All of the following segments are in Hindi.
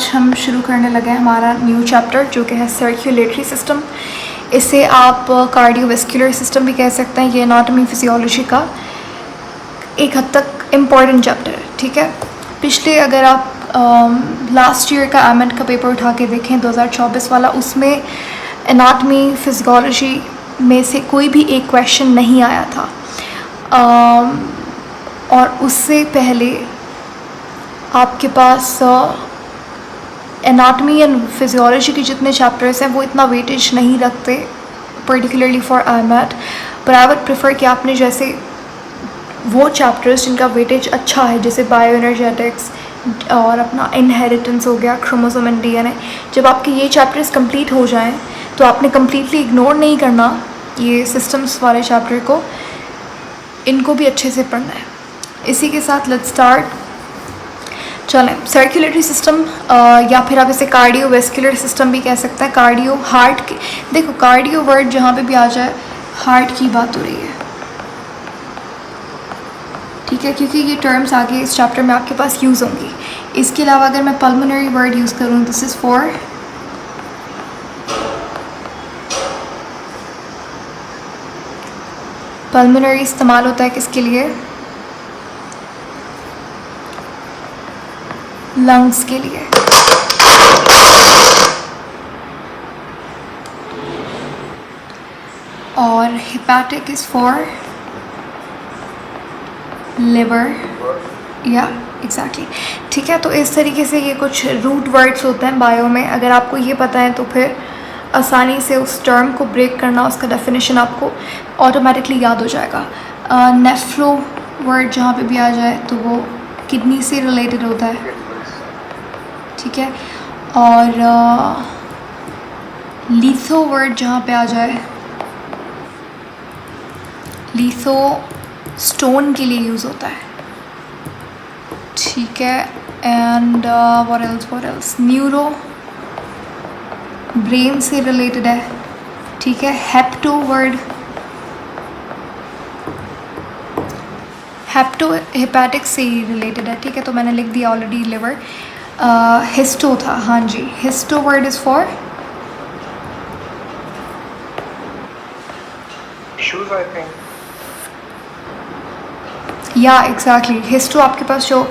आज हम शुरू करने लगे हैं हमारा न्यू चैप्टर जो कि है सर्कुलेटरी सिस्टम। इसे आप कार्डियोवैस्कुलर सिस्टम भी कह सकते हैं। ये एनाटॉमी फिजियोलॉजी का एक हद तक इम्पॉर्टेंट चैप्टर है, ठीक है। पिछले अगर आप लास्ट ईयर का एमएड का पेपर उठा के देखें 2024 वाला, उसमें एनाटॉमी फिजियोलॉजी में से कोई भी एक क्वेश्चन नहीं आया था। और उससे पहले आपके पास एनाटॉमी एंड फिजियोलॉजी के जितने चैप्टर्स हैं वो इतना वेटेज नहीं रखते पर्टिकुलरली फॉर एमएड, पर आई वुड प्रेफर कि आपने जैसे वो चैप्टर्स जिनका वेटेज अच्छा है, जैसे बायो एनर्जेटिक्स और अपना इनहेरिटेंस हो गया, क्रोमोसोम एंड डीएनए, जब आपके ये चैप्टर्स कंप्लीट हो जाएं तो आपने कम्प्लीटली इग्नोर नहीं करना ये सिस्टम्स वाले चैप्टर को, इनको भी अच्छे से पढ़ना है। इसी के साथ लेट्स स्टार्ट। चलें, सर्कुलेटरी सिस्टम या फिर आप इसे कार्डियोवैस्कुलर सिस्टम भी कह सकते हैं। कार्डियो हार्ट के, देखो कार्डियो वर्ड जहाँ पे भी आ जाए हार्ट की बात हो रही है, ठीक है, क्योंकि ये टर्म्स आगे इस चैप्टर में आपके पास यूज़ होंगी। इसके अलावा अगर मैं पल्मोनरी वर्ड यूज़ करूँ, दिस इज़ फॉर पल्मोनरी इस्तेमाल होता है किसके लिए? लंग्स के लिए। और हेपेटिक इज़ फॉर लिवर, या एग्जैक्टली, ठीक है। तो इस तरीके से ये कुछ रूट वर्ड्स होते हैं बायो में। अगर आपको ये पता है तो फिर आसानी से उस टर्म को ब्रेक करना, उसका डेफिनेशन आपको ऑटोमेटिकली याद हो जाएगा। नेफ्रो वर्ड जहाँ पे भी आ जाए तो वो किडनी से रिलेटेड होता है, ठीक है। और लीथो वर्ड जहाँ पे आ जाए, लीथो स्टोन के लिए यूज़ होता है, ठीक है। And what else, neuro brain से रिलेटेड है, ठीक है। हेप्टो वर्ड, हेप्टो हेपेटिक से ही रिलेटेड है, ठीक है। तो मैंने लिख दिया ऑलरेडी लिवर। हिस्टो था, हाँ जी, histo word is for tissues, I think, या एग्जैक्टली। हिस्टो आपके पास जो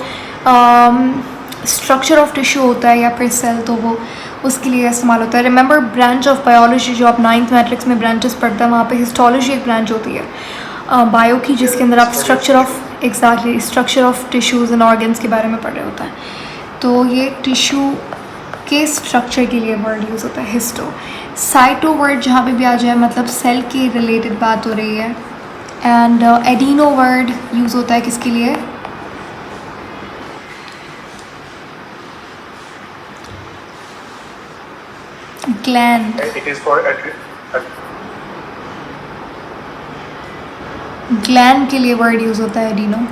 स्ट्रक्चर ऑफ टिश्यू होता है या फिर सेल, तो वो उसके लिए इस्तेमाल होता है। रिमेंबर ब्रांच ऑफ बायोलॉजी जो आप 9th मैट्रिक्स में ब्रांचेस पढ़ते हैं, वहाँ पे हिस्टोलॉजी एक ब्रांच होती है बायो की, जिसके अंदर आप structure of tissues and organs के बारे में पढ़ रहे होता है। तो ये टिश्यू के स्ट्रक्चर के लिए वर्ड यूज़ होता है हिस्टो। साइटो वर्ड जहाँ पे भी आ जाए मतलब सेल के रिलेटेड बात हो रही है। एंड एडिनो वर्ड यूज़ होता है किसके लिए? Gland. It is for gland के लिए वर्ड यूज़ होता है adeno.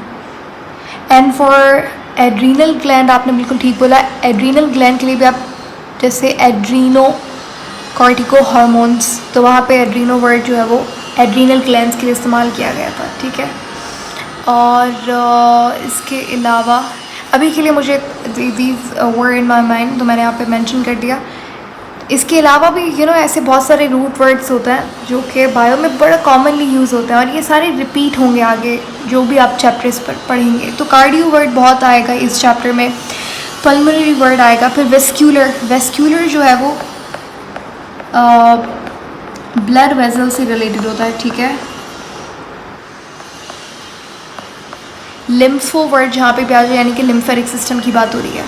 And for adrenal gland, आपने बिल्कुल ठीक बोला, एड्रीनल ग्लैंड के लिए भी आप जैसे एड्रीनो कॉर्टिको हार्मोन्स, तो वहाँ पे एड्रीनो वर्ड जो है वो एड्रीनल ग्लैंड्स के लिए इस्तेमाल किया गया था, ठीक है। और इसके अलावा अभी के लिए मुझे these word in my mind, तो मैंने यहाँ पे मेंशन कर दिया। इसके अलावा भी ऐसे बहुत सारे रूट वर्ड्स होते हैं जो कि बायो में बड़ा कॉमनली यूज़ होते हैं, और ये सारे रिपीट होंगे आगे जो भी आप चैप्टर्स पर पढ़ेंगे। तो कार्डियो वर्ड बहुत आएगा इस चैप्टर में, पल्मोनरी वर्ड आएगा, फिर वेस्क्यूलर जो है वो ब्लड वेसल से रिलेटेड होता है, ठीक है। लिम्फो वर्ड जहाँ पे भी आ जाए, यानी कि लिम्फेटिक सिस्टम की बात हो रही है,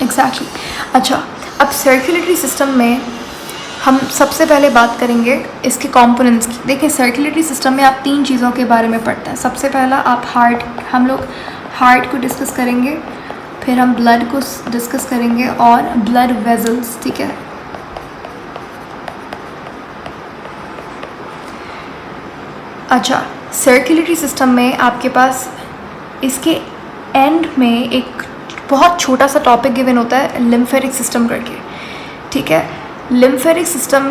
एग्जैक्टली। अच्छा, अब सर्कुलेटरी सिस्टम में हम सबसे पहले बात करेंगे इसके कंपोनेंट्स की। देखिए, सर्कुलेटरी सिस्टम में आप 3 चीज़ों के बारे में पढ़ते हैं। सबसे पहला हम लोग हार्ट को डिस्कस करेंगे, फिर हम ब्लड को डिस्कस करेंगे और ब्लड वेजल्स, ठीक है। अच्छा, सर्कुलेटरी सिस्टम में आपके पास इसके एंड में एक बहुत छोटा सा टॉपिक गिवन होता है लिम्फेटिक सिस्टम करके, ठीक है। लिम्फेटिक सिस्टम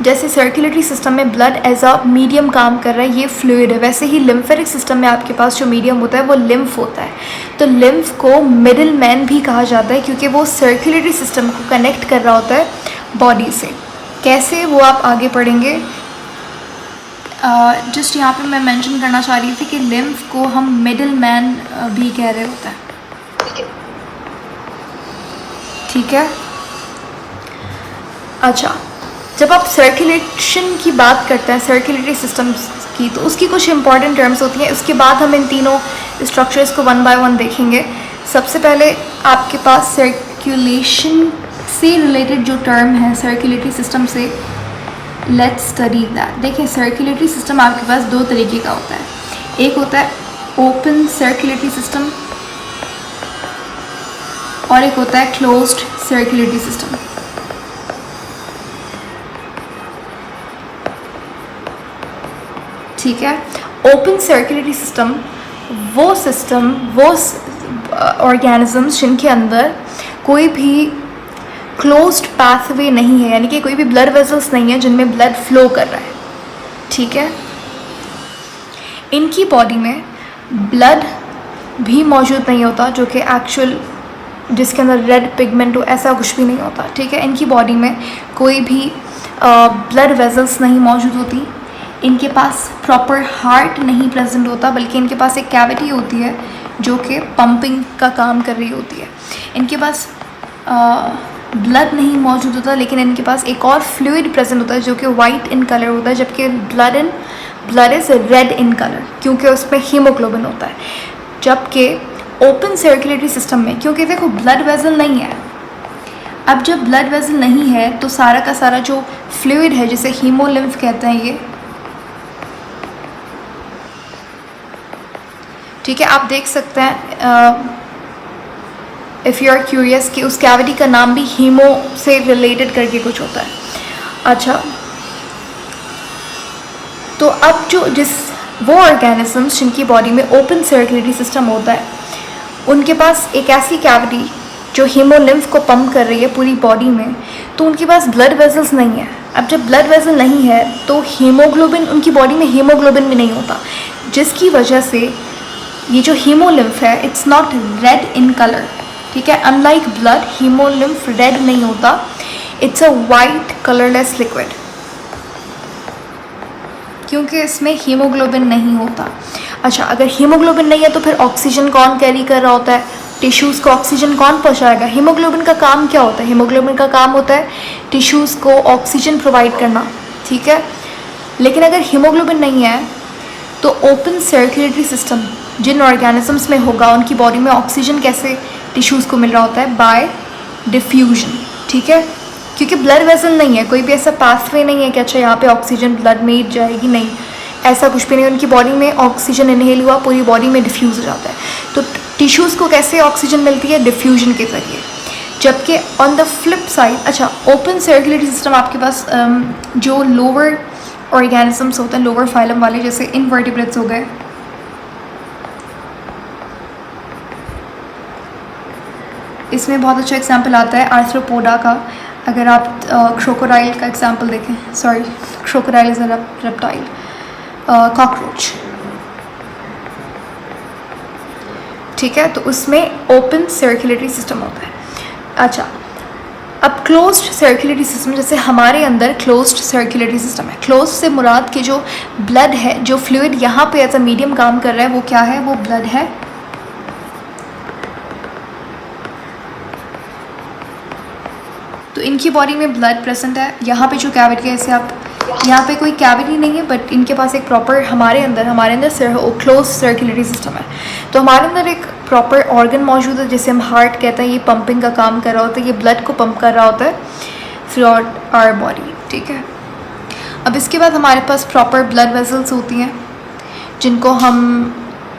जैसे सर्कुलेटरी सिस्टम में ब्लड एज अ मीडियम काम कर रहा है, ये फ्लूइड है, वैसे ही लिम्फेटिक सिस्टम में आपके पास जो मीडियम होता है वो लिम्फ होता है। तो लिम्फ को मिडिल मैन भी कहा जाता है क्योंकि वो सर्कुलेटरी सिस्टम को कनेक्ट कर रहा होता है बॉडी से। कैसे, वो आप आगे पढ़ेंगे। जस्ट यहाँ पे मैं मेंशन करना चाह रही थी कि लिम्फ को हम मिडिल मैन भी कह रहे होते हैं, ठीक है। अच्छा, जब आप सर्कुलेशन की बात करते हैं सर्कुलेटरी सिस्टम्स की, तो उसकी कुछ इंपॉर्टेंट टर्म्स होती हैं। उसके बाद हम इन तीनों स्ट्रक्चर्स को वन बाय वन देखेंगे। सबसे पहले आपके पास सर्कुलेशन से रिलेटेड जो टर्म है सर्कुलेटरी सिस्टम से, लेट्स स्टडी दैट। देखिए, सर्कुलेटरी सिस्टम आपके पास दो तरीके का होता है। एक होता है ओपन सर्कुलेटरी सिस्टम और एक होता है क्लोज्ड सर्कुलेटरी सिस्टम। ठीक है, ओपन सर्कुलेटरी सिस्टम वो ऑर्गेनिजम्स जिनके अंदर कोई भी क्लोज्ड पाथवे नहीं है, यानी कि कोई भी ब्लड वेसल्स नहीं है जिनमें ब्लड फ्लो कर रहा है, ठीक है। इनकी बॉडी में ब्लड भी मौजूद नहीं होता जो कि एक्चुअल जिसके अंदर रेड पिगमेंट हो, ऐसा कुछ भी नहीं होता, ठीक है। इनकी बॉडी में कोई भी ब्लड वेसल्स नहीं मौजूद होती। इनके पास प्रॉपर हार्ट नहीं प्रेजेंट होता, बल्कि इनके पास एक कैविटी होती है जो कि पंपिंग का काम कर रही होती है। इनके पास ब्लड नहीं मौजूद होता, लेकिन इनके पास एक और फ्लूइड प्रेजेंट होता है जो कि वाइट इन कलर होता है, जबकि blood is red in colour क्योंकि उसमें हीमोग्लोबिन होता है। जबकि ओपन सर्कुलेटरी सिस्टम में, क्योंकि देखो ब्लड वेसल नहीं है, अब जब ब्लड वेसल नहीं है तो सारा का सारा जो फ्लूइड है जिसे हीमोलिम्फ कहते हैं ये, ठीक है, आप देख सकते हैं इफ़ यू आर क्यूरियस कि उस कैविटी का नाम भी हीमो से रिलेटेड करके कुछ होता है। अच्छा, तो अब वो ऑर्गेनिजम्स जिनकी बॉडी में ओपन सर्कुलेटरी सिस्टम होता है, उनके पास एक ऐसी कैविटी जो हीमोलिम्फ को पंप कर रही है पूरी बॉडी में, तो उनके पास ब्लड वेसल्स नहीं है। अब जब ब्लड वेसल नहीं है तो हीमोग्लोबिन, उनकी बॉडी में हीमोग्लोबिन भी नहीं होता, जिसकी वजह से ये जो हीमोलिम्फ है it's not red in colour, ठीक है। अनलाइक ब्लड, हीमोलिम्फ रेड नहीं होता, it's a white colourless liquid क्योंकि इसमें हीमोग्लोबिन नहीं होता। अच्छा, अगर हीमोग्लोबिन नहीं है तो फिर ऑक्सीजन कौन कैरी कर रहा होता है? टिश्यूज़ को ऑक्सीजन कौन पहुंचाएगा? हीमोग्लोबिन का काम क्या होता है? हीमोग्लोबिन का काम होता है टिश्यूज़ को ऑक्सीजन प्रोवाइड करना, ठीक है। लेकिन अगर हीमोग्लोबिन नहीं है तो ओपन सर्कुलेटरी सिस्टम जिन ऑर्गेनिजम्स में होगा उनकी बॉडी में ऑक्सीजन कैसे टिश्यूज़ को मिल रहा होता है? बाय डिफ्यूजन, ठीक है। क्योंकि ब्लड वेसल नहीं है, कोई भी ऐसा पाथवे नहीं है कि अच्छा यहाँ पे ऑक्सीजन ब्लड में ही जाएगी, नहीं, ऐसा कुछ भी नहीं। उनकी बॉडी में ऑक्सीजन इनहेल हुआ, पूरी बॉडी में डिफ्यूज़ हो जाता है। तो टिश्यूज़ को कैसे ऑक्सीजन मिलती है? डिफ्यूजन के ज़रिए। जबकि ऑन द फ्लिप साइड, अच्छा, ओपन सर्कुलेटरी सिस्टम आपके पास जो लोअर ऑर्गेनिजम्स होते हैं, लोअर फाइलम वाले, जैसे इनवर्टिब्रेट्स हो गए, इसमें बहुत अच्छा एग्जाम्पल आता है आर्थ्रोपोडा का। अगर आप क्रोकोडाइल का एग्जाम्पल देखें, sorry, crocodile is a reptile, cockroach, ठीक है। तो उसमें ओपन सर्कुलेटरी सिस्टम होता है। अच्छा, अब क्लोज्ड सर्कुलेटरी सिस्टम, जैसे हमारे अंदर क्लोज्ड सर्कुलेटरी सिस्टम है। क्लोज से मुराद के जो ब्लड है, जो फ्लूइड यहाँ पे एज अ मीडियम काम कर रहा है, वो क्या है? वो ब्लड है। तो इनकी बॉडी में ब्लड प्रेजेंट है। यहाँ पे जो कैविटी है, इसे आप, यहाँ पे कोई कैविटी नहीं है, बट इनके पास एक प्रॉपर, हमारे अंदर क्लोज सर्कुलेटरी सिस्टम है। तो हमारे अंदर एक प्रॉपर ऑर्गन मौजूद है जिसे हम हार्ट कहते हैं। ये पंपिंग का काम कर रहा होता है, ये ब्लड को पंप कर रहा होता है थ्रू आउट आवर बॉडी, ठीक है। अब इसके बाद हमारे पास प्रॉपर ब्लड वेसल्स होती हैं जिनको हम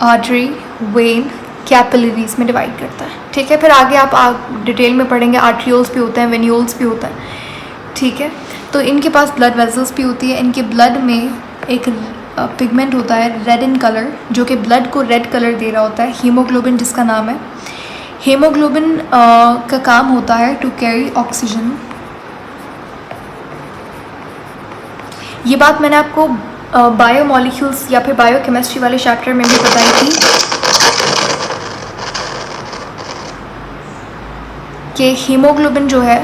आर्टरी, वेन, कैपिलरीज में डिवाइड करता है, ठीक है। फिर आगे आप डिटेल में पढ़ेंगे, आर्ट्रियोल्स भी होते हैं, वेन्यूल्स भी होता है, ठीक है। तो इनके पास ब्लड वेसल्स भी होती है। इनके ब्लड में एक पिगमेंट होता है रेड इन कलर, जो कि ब्लड को रेड कलर दे रहा होता है, हीमोग्लोबिन जिसका नाम है। हीमोग्लोबिन का काम होता है टू कैरी ऑक्सीजन ये बात मैंने आपको बायोमोलिक्यूल्स या फिर बायोकेमिस्ट्री वाले चैप्टर में भी बताई थी कि हीमोग्लोबिन जो है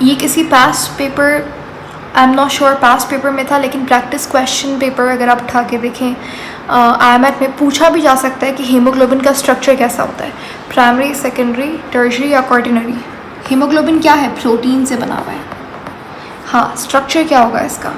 ये किसी past paper, I am not sure past paper में था, लेकिन प्रैक्टिस क्वेश्चन पेपर अगर आप उठा के देखें IMAT में पूछा भी जा सकता है कि हीमोग्लोबिन का स्ट्रक्चर कैसा होता है, प्राइमरी, सेकेंडरी, टर्शरी या क्वार्टिनरी। हीमोग्लोबिन क्या है? प्रोटीन से बना हुआ है। हाँ, स्ट्रक्चर क्या होगा इसका?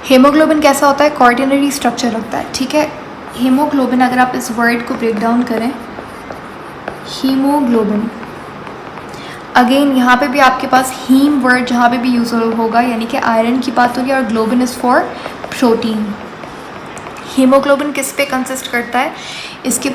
हीमोग्लोबिन कैसा होता है? क्वार्टिनरी स्ट्रक्चर होता है। ठीक है, हीमोग्लोबिन अगर आप इस वर्ड को ब्रेक डाउन करें, हीमोग्लोबिन, अगेन यहाँ पे भी आपके पास हीम वर्ड जहाँ पे भी यूज़ होगा, यानी कि आयरन की बात होगी, और globin is for protein. Haemoglobin किस पे कंसिस्ट करता है? इसके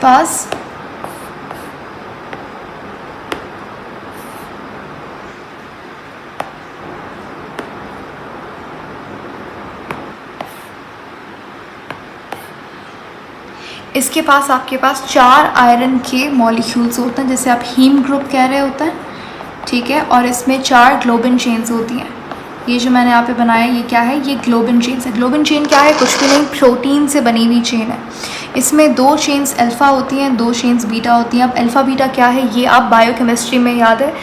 पास आपके पास 4 आयरन के मॉलिक्यूल्स होते हैं, जैसे आप हीम ग्रुप कह रहे होते हैं। ठीक है, और इसमें 4 ग्लोबिन चेन्स होती हैं। ये जो मैंने यहाँ पे बनाया, ये क्या है? ये ग्लोबिन चेन्स है। ग्लोबिन चेन क्या है? कुछ भी नहीं, प्रोटीन से बनी हुई चेन है। इसमें 2 चेन्स अल्फ़ा होती हैं, 2 चेन्स बीटा होती हैं। अब अल्फ़ा बीटा क्या है, ये आप बायोकेमिस्ट्री में याद है,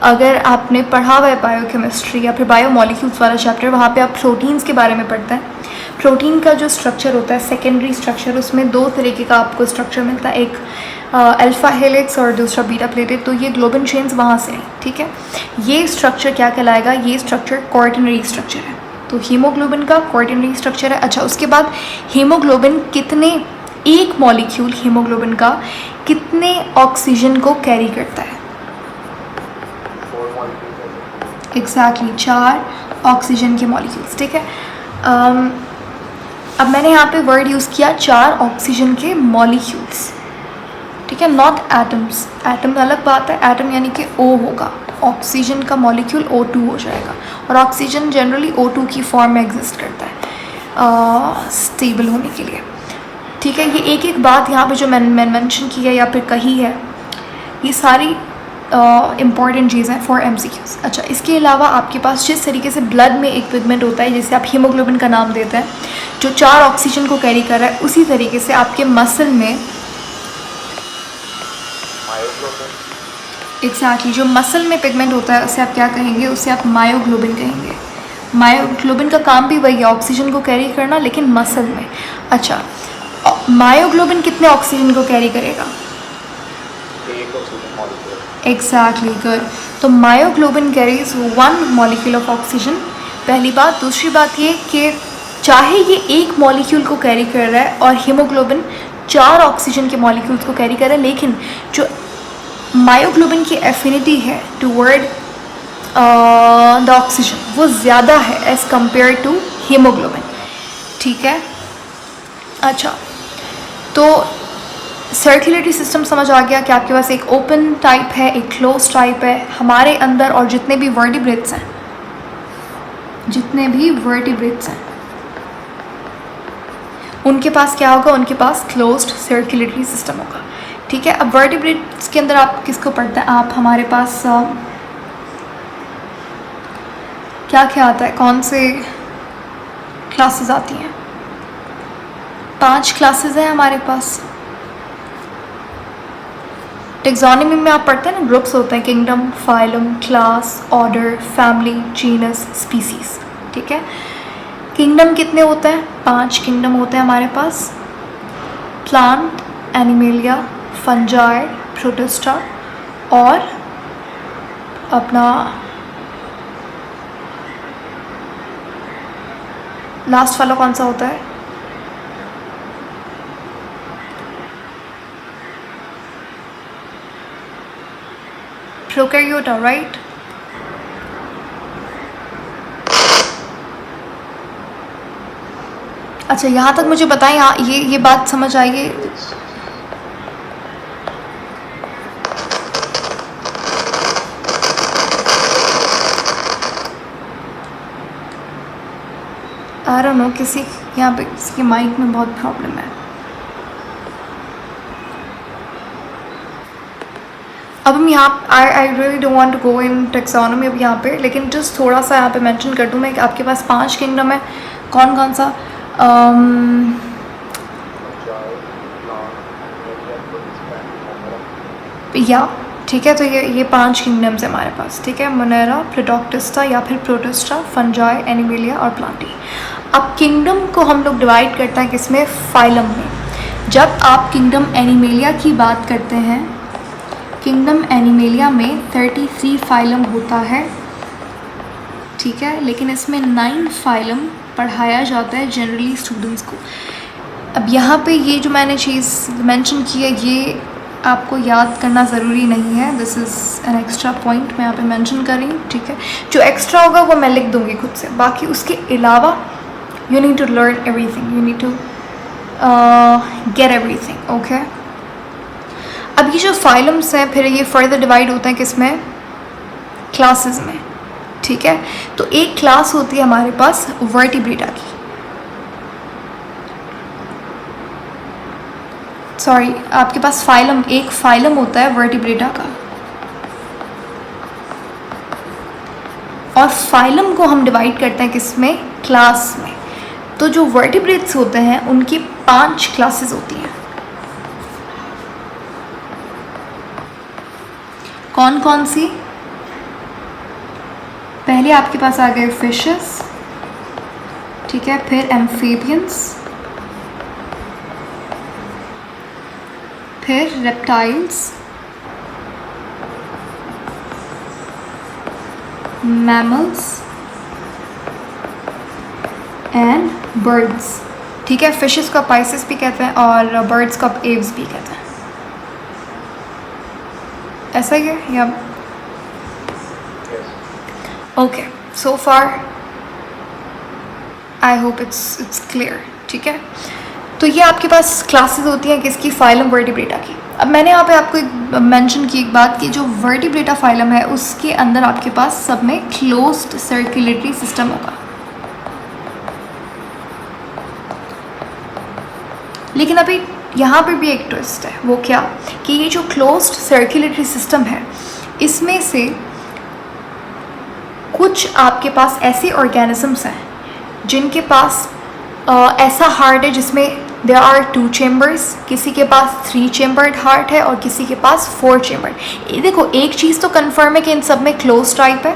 अगर आपने पढ़ा हुआ है बायोकेमिस्ट्री या फिर बायोमोलिक्यूल्स वाला चैप्टर, वहाँ पे आप प्रोटीन्स के बारे में पढ़ते हैं। प्रोटीन का जो स्ट्रक्चर होता है, सेकेंडरी स्ट्रक्चर, उसमें 2 तरीके का आपको स्ट्रक्चर मिलता है, एक अल्फ़ा हेलिक्स और दूसरा बीटा प्लेटेड। तो ये ग्लोबिन चेन्स वहाँ से हैं। ठीक है, ये स्ट्रक्चर क्या कहलाएगा? ये स्ट्रक्चर क्वार्टिनरी स्ट्रक्चर है। तो हीमोग्लोबिन का क्वार्टिनरी स्ट्रक्चर है। अच्छा, उसके बाद हीमोग्लोबिन कितने, एक मॉलिक्यूल हीमोग्लोबिन का कितने ऑक्सीजन को कैरी करता है? एग्जैक्टली 4 ऑक्सीजन के मॉलिक्यूल्स। ठीक है, अब मैंने यहाँ पे वर्ड यूज़ किया 4 ऑक्सीजन के मॉलिक्यूल्स। ठीक है, नॉट एटम्स। एटम अलग बात है, एटम यानी कि O होगा, ऑक्सीजन का मॉलिक्यूल O2 हो जाएगा, और ऑक्सीजन जनरली O2 की फॉर्म में एग्जिस्ट करता है स्टेबल होने के लिए। ठीक है, ये एक एक बात यहाँ पे जो मैंने मेंशन की है या फिर कही है, ये सारी इम्पॉर्टेंट चीज़ है फॉर MCQs। अच्छा, इसके अलावा आपके पास जिस तरीके से ब्लड में एक पिगमेंट होता है, जैसे आप हीमोग्लोबिन का नाम देते हैं, जो 4 ऑक्सीजन को कैरी कर रहा है, उसी तरीके से आपके मसल में एग्जैक्टली जो मसल में पिगमेंट होता है, उसे आप क्या कहेंगे? उसे आप मायोग्लोबिन कहेंगे। मायोग्लोबिन का काम भी वही है, ऑक्सीजन को कैरी करना, लेकिन मसल में। अच्छा, मायोग्लोबिन कितने ऑक्सीजन को कैरी करेगा? Exactly, good. तो myoglobin carries 1 molecule of oxygen, पहली बात। दूसरी बात ये कि चाहे ये एक मॉलिक्यूल को कैरी कर रहा है और हीमोग्लोबिन 4 ऑक्सीजन के मॉलिक्यूल्स को कैरी कर रहा है, लेकिन जो मायोग्लोबिन की एफिनिटी है टूवर्ड द ऑक्सीजन, वो ज़्यादा है एज़ कम्पेयर टू हीमोग्लोबिन। ठीक है, अच्छा, तो सर्कुलेटरी सिस्टम समझ आ गया कि आपके पास एक ओपन टाइप है, एक क्लोज टाइप है। हमारे अंदर और जितने भी वर्टिब्रेट्स हैं, उनके पास क्या होगा? उनके पास क्लोज्ड सर्कुलेटरी सिस्टम होगा। ठीक है, अब वर्टिब्रेट्स के अंदर आप किसको पढ़ते हैं? आप हमारे पास क्या क्या आता है? कौन से क्लासेस आती हैं? 5 क्लासेस हैं हमारे पास। टेक्सोनॉमी में आप पढ़ते हैं ना, ग्रुप्स होते हैं, kingdom, phylum, class, order, family, genus, species. ठीक है, किंगडम कितने होते हैं? 5 किंगडम होते हैं हमारे पास, प्लांट, एनिमेलिया, फंजाई, प्रोटिस्टा, और अपना लास्ट वाला कौन सा होता है? प्रोकैरियोटा, राइट? अच्छा, यहाँ तक मुझे बताएं, ये बात समझ आई है? आई डोंट नो, किसी यहाँ पे किसी के माइक में बहुत प्रॉब्लम है। अब हम यहाँ I really don't want to go in taxonomy अब यहाँ पे, लेकिन जस्ट थोड़ा सा यहाँ पे मेंशन कर दूँ मैं कि आपके पास 5 किंगडम है। कौन कौन सा? या ठीक है, तो ये 5 किंगडम्स है हमारे पास, ठीक है। मोनेरा, प्रोटोक्टिस्टा या फिर प्रोटिस्टा, फंजाई, एनिमेलिया और प्लांटी। अब किंगडम को हम लोग डिवाइड करते हैं किसमें? फाइलम में। जब आप किंगडम एनिमेलिया की बात करते हैं, किंगडम एनिमेलिया में 33 फाइलम होता है, ठीक है, लेकिन इसमें 9 फाइलम पढ़ाया जाता है जनरली स्टूडेंट्स को। अब यहाँ पे ये जो मैंने चीज़ मेंशन की है ये आपको याद करना ज़रूरी नहीं है, this is an extra point मैं यहाँ पे मेंशन कर रही हूँ, ठीक है। जो एक्स्ट्रा होगा वो मैं लिख दूँगी खुद से, बाकी उसके अलावा you need to learn everything, you need to get everything, okay. अब ये जो फाइलम्स हैं फिर ये फर्दर डिवाइड होते हैं किसमें? क्लासेस में, ठीक है। तो एक क्लास होती है हमारे पास वर्टिब्रेटा की, सॉरी आपके पास फाइलम, एक फाइलम होता है वर्टिब्रेटा का, और फाइलम को हम डिवाइड करते हैं किसमें? क्लास में। तो जो वर्टिब्रेट्स होते हैं उनकी 5 क्लासेस होती हैं। कौन कौन सी? पहले आपके पास आ गए फिशेस, ठीक है, फिर एम्फीबियंस, फिर रेप्टाइल्स, मैमल्स एंड बर्ड्स, ठीक है। फिशेस को पाइसेस भी कहते हैं और बर्ड्स को एव्स भी कहते हैं, ऐसा ही है या? Okay, so far I hope it's clear, ठीक है। तो ये आपके पास क्लासेस होती हैं किसकी? फाइलम वर्टिब्रेटा की। अब मैंने यहाँ पे आपको एक मेंशन की एक बात कि जो वर्टिब्रेटा फाइलम है उसके अंदर आपके पास सब में क्लोज्ड सर्कुलेटरी सिस्टम होगा, लेकिन अभी यहाँ पे भी एक ट्विस्ट है। वो क्या? कि ये जो क्लोज्ड सर्कुलेटरी सिस्टम है इसमें से कुछ आपके पास ऐसे ऑर्गेनिजम्स हैं जिनके पास ऐसा हार्ट है जिसमें देयर आर 2 चेम्बर्स, किसी के पास 3 चेम्बर्ड हार्ट है और किसी के पास 4 चेम्बर्ड। देखो एक चीज़ तो कंफर्म है कि इन सब में क्लोज टाइप है,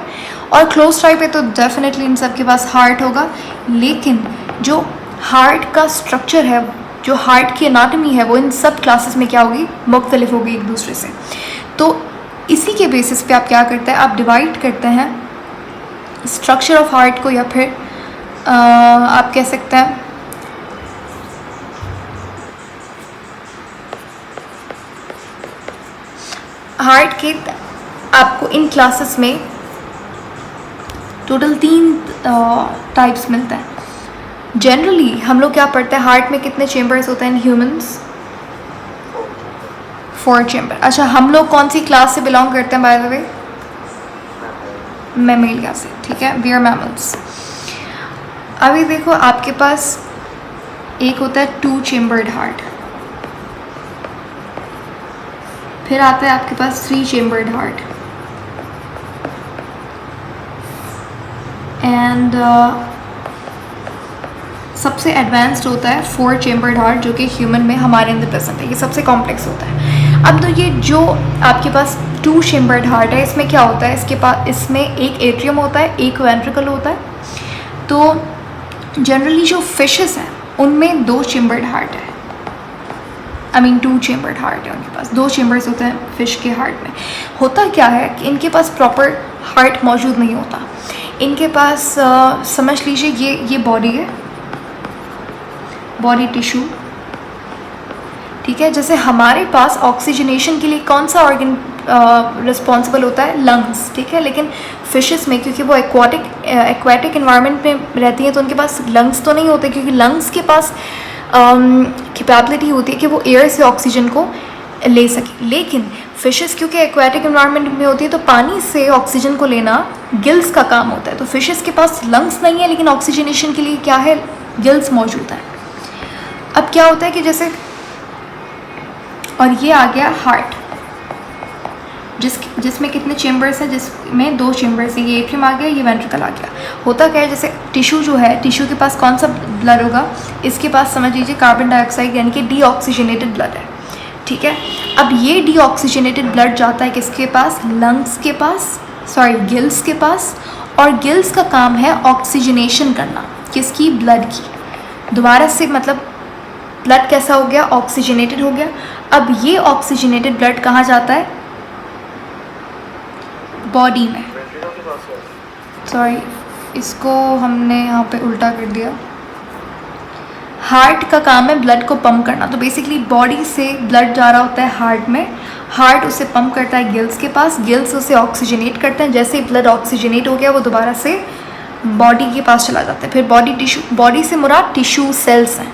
और क्लोज टाइप है तो डेफिनेटली इन सब के पास हार्ट होगा, लेकिन जो हार्ट का स्ट्रक्चर है, जो हार्ट की एनाटमी है, वो इन सब क्लासेस में क्या होगी? मुख्तलिफ होगी एक दूसरे से। तो इसी के बेसिस पे आप क्या करते हैं? आप डिवाइड करते हैं स्ट्रक्चर ऑफ हार्ट को, या फिर आप कह सकते हैं हार्ट के, आपको इन क्लासेस में टोटल 3 टाइप्स मिलते हैं। जनरली हम लोग क्या पढ़ते हैं? हार्ट में कितने चेम्बर्स होते हैं इन ह्यूमंस? 4 चेम्बर। अच्छा, हम लोग कौन सी क्लास से बिलोंग करते हैं बाय द वे? मैमेलिया से, ठीक है, वी आर मैमल्स। अभी देखो आपके पास एक होता है 2 चेम्बर्ड हार्ट, फिर आता है आपके पास 3 चेम्बर्ड हार्ट, एंड सबसे एडवांस्ड होता है 4 चेम्बर्ड हार्ट जो कि ह्यूमन में हमारे अंदर प्रेजेंट है, ये सबसे कॉम्प्लेक्स होता है। अब तो ये जो आपके पास 2 चेम्बर्ड हार्ट है इसमें क्या होता है? इसके पास, इसमें एक एट्रियम होता है, एक वेंट्रिकल होता है। तो जनरली जो फिशेस हैं उनमें 2 चेम्बर्ड हार्ट है, आई मीन 2 चेम्बर्ड हार्ट है उनके पास, 2 चेम्बर्स होते हैं फिश के हार्ट में। होता क्या है कि इनके पास प्रॉपर हार्ट मौजूद नहीं होता, इनके पास समझ लीजिए ये बॉडी है, बॉडी टिश्यू, ठीक है। जैसे हमारे पास ऑक्सीजनेशन के लिए कौन सा ऑर्गन रिस्पॉन्सिबल होता है? लंग्स, ठीक है। लेकिन फिशेस में, क्योंकि वो एक्वाटिक एनवायरनमेंट में रहती हैं, तो उनके पास लंग्स तो नहीं होते, क्योंकि लंग्स के पास कैपेबिलिटी होती है कि वो एयर से ऑक्सीजन को ले सके। लेकिन फिशेस क्योंकि एक्वेटिक एनवायरनमेंट में होती है तो पानी से ऑक्सीजन को लेना गिल्स का काम होता है। तो फिशेस के पास लंग्स नहीं है लेकिन ऑक्सीजनेशन के लिए क्या है, गिल्स मौजूद है। अब क्या होता है कि जैसे, और ये आ गया हार्ट, जिसमें कितने चेम्बर्स हैं, जिसमें 2 चेम्बर्स हैं, ये एट्रियम आ गया, ये वेंट्रिकल आ गया। होता क्या है, जैसे टिश्यू जो है, टिश्यू के पास कौन सा ब्लड होगा, इसके पास समझ लीजिए कार्बन डाइऑक्साइड यानी कि डीऑक्सीजनेटेड ब्लड है, ठीक है। अब ये डीऑक्सीजनेटेड ब्लड जाता है किसके पास, लंग्स के पास, सॉरी गिल्स के पास, और गिल्स का काम है ऑक्सीजनेशन करना, किसकी, ब्लड की। दोबारा से मतलब ब्लड कैसा हो गया, ऑक्सीजनेटेड हो गया। अब ये ऑक्सीजनेटेड ब्लड कहाँ जाता है, बॉडी में, सॉरी इसको हमने यहाँ पे उल्टा कर दिया। हार्ट का काम है ब्लड को पंप करना, तो बेसिकली बॉडी से ब्लड जा रहा होता है हार्ट में, हार्ट उसे पंप करता है गिल्स के पास, गिल्स उसे ऑक्सीजनेट करते हैं, जैसे ही ब्लड ऑक्सीजनेट हो गया वो दोबारा से बॉडी के पास चला जाता है। फिर बॉडी टिश्यू, बॉडी से मुराद टिश्यू सेल्स हैं,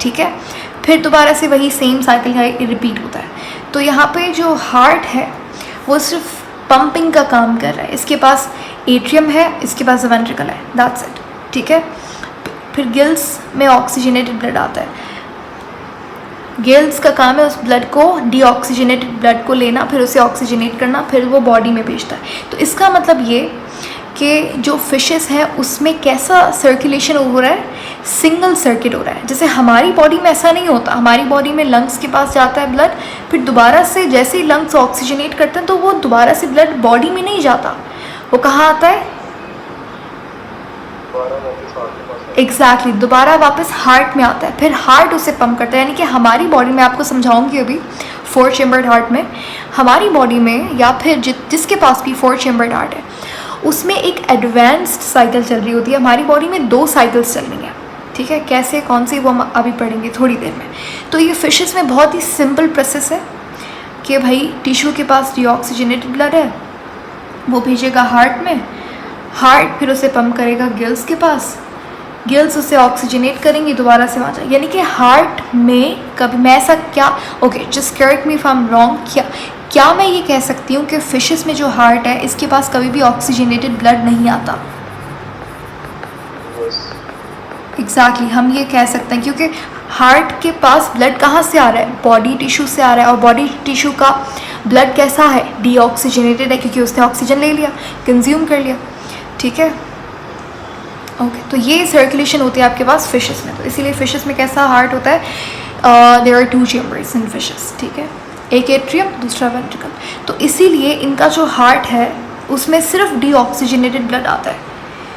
ठीक है। फिर दोबारा से वही सेम साइकिल रिपीट होता है। तो यहाँ पे जो हार्ट है वो सिर्फ पंपिंग का काम कर रहा है, इसके पास एट्रियम है, इसके पास वेंट्रिकल है, दैट्स इट, ठीक है। फिर गिल्स में ऑक्सीजनेटेड ब्लड आता है, गिल्स का काम है उस ब्लड को, डीऑक्सीजनेटेड ब्लड को लेना, फिर उसे ऑक्सीजनेट करना, फिर वो बॉडी में भेजता है। तो इसका मतलब ये कि जो फिशेस हैं उसमें कैसा सर्कुलेशन हो रहा है, सिंगल सर्किट हो रहा है। जैसे हमारी बॉडी में ऐसा नहीं होता, हमारी बॉडी में लंग्स के पास जाता है ब्लड, फिर दोबारा से जैसे ही लंग्स ऑक्सीजनेट करते हैं तो वो दोबारा से ब्लड बॉडी में नहीं जाता, वो कहाँ आता है, एग्जैक्टली दोबारा वापस हार्ट में आता है, फिर हार्ट उसे पंप करता है। यानी कि हमारी बॉडी में, आपको समझाऊंगी अभी, 4 चेम्बर्ड हार्ट में, हमारी बॉडी में या फिर जिसके पास भी 4 चेम्बर्ड हार्ट है उसमें एक एडवांस्ड साइकिल चल रही होती है। हमारी बॉडी में 2 साइकिल्स चल रही हैं, ठीक है। कैसे, कौन सी, वो हम अभी पढ़ेंगे थोड़ी देर में। तो ये फिशेस में बहुत ही सिंपल प्रोसेस है कि भाई टिश्यू के पास डीऑक्सीजनेटेड ब्लड है, वो भेजेगा हार्ट में, हार्ट फिर उसे पंप करेगा गिल्स के पास, गिल्स उसे ऑक्सीजनेट करेंगी, दोबारा से वहाँ जाए। यानी कि हार्ट में कभी, मैं ऐसा क्या, okay just correct me if I am wrong, क्या मैं ये कह सकती हूँ कि फिशेस में जो हार्ट है इसके पास कभी भी ऑक्सीजनेटेड ब्लड नहीं आता, एग्जैक्टली हम ये कह सकते हैं, क्योंकि हार्ट के पास ब्लड कहाँ से आ रहा है, बॉडी टिश्यू से आ रहा है, और बॉडी टिश्यू का ब्लड कैसा है, डीऑक्सीजनेटेड है, क्योंकि उसने ऑक्सीजन ले लिया, कंज्यूम कर लिया, ठीक है। ओके, तो ये सर्कुलेशन होती है आपके पास फिशेस में। तो इसीलिए फिशेस में कैसा हार्ट होता है, there are 2 chambers in fishes, ठीक है, एक एट्रियम, दूसरा वेंट्रिकल। तो इसीलिए इनका जो हार्ट है उसमें सिर्फ डीऑक्सीजनेटेड ब्लड आता है,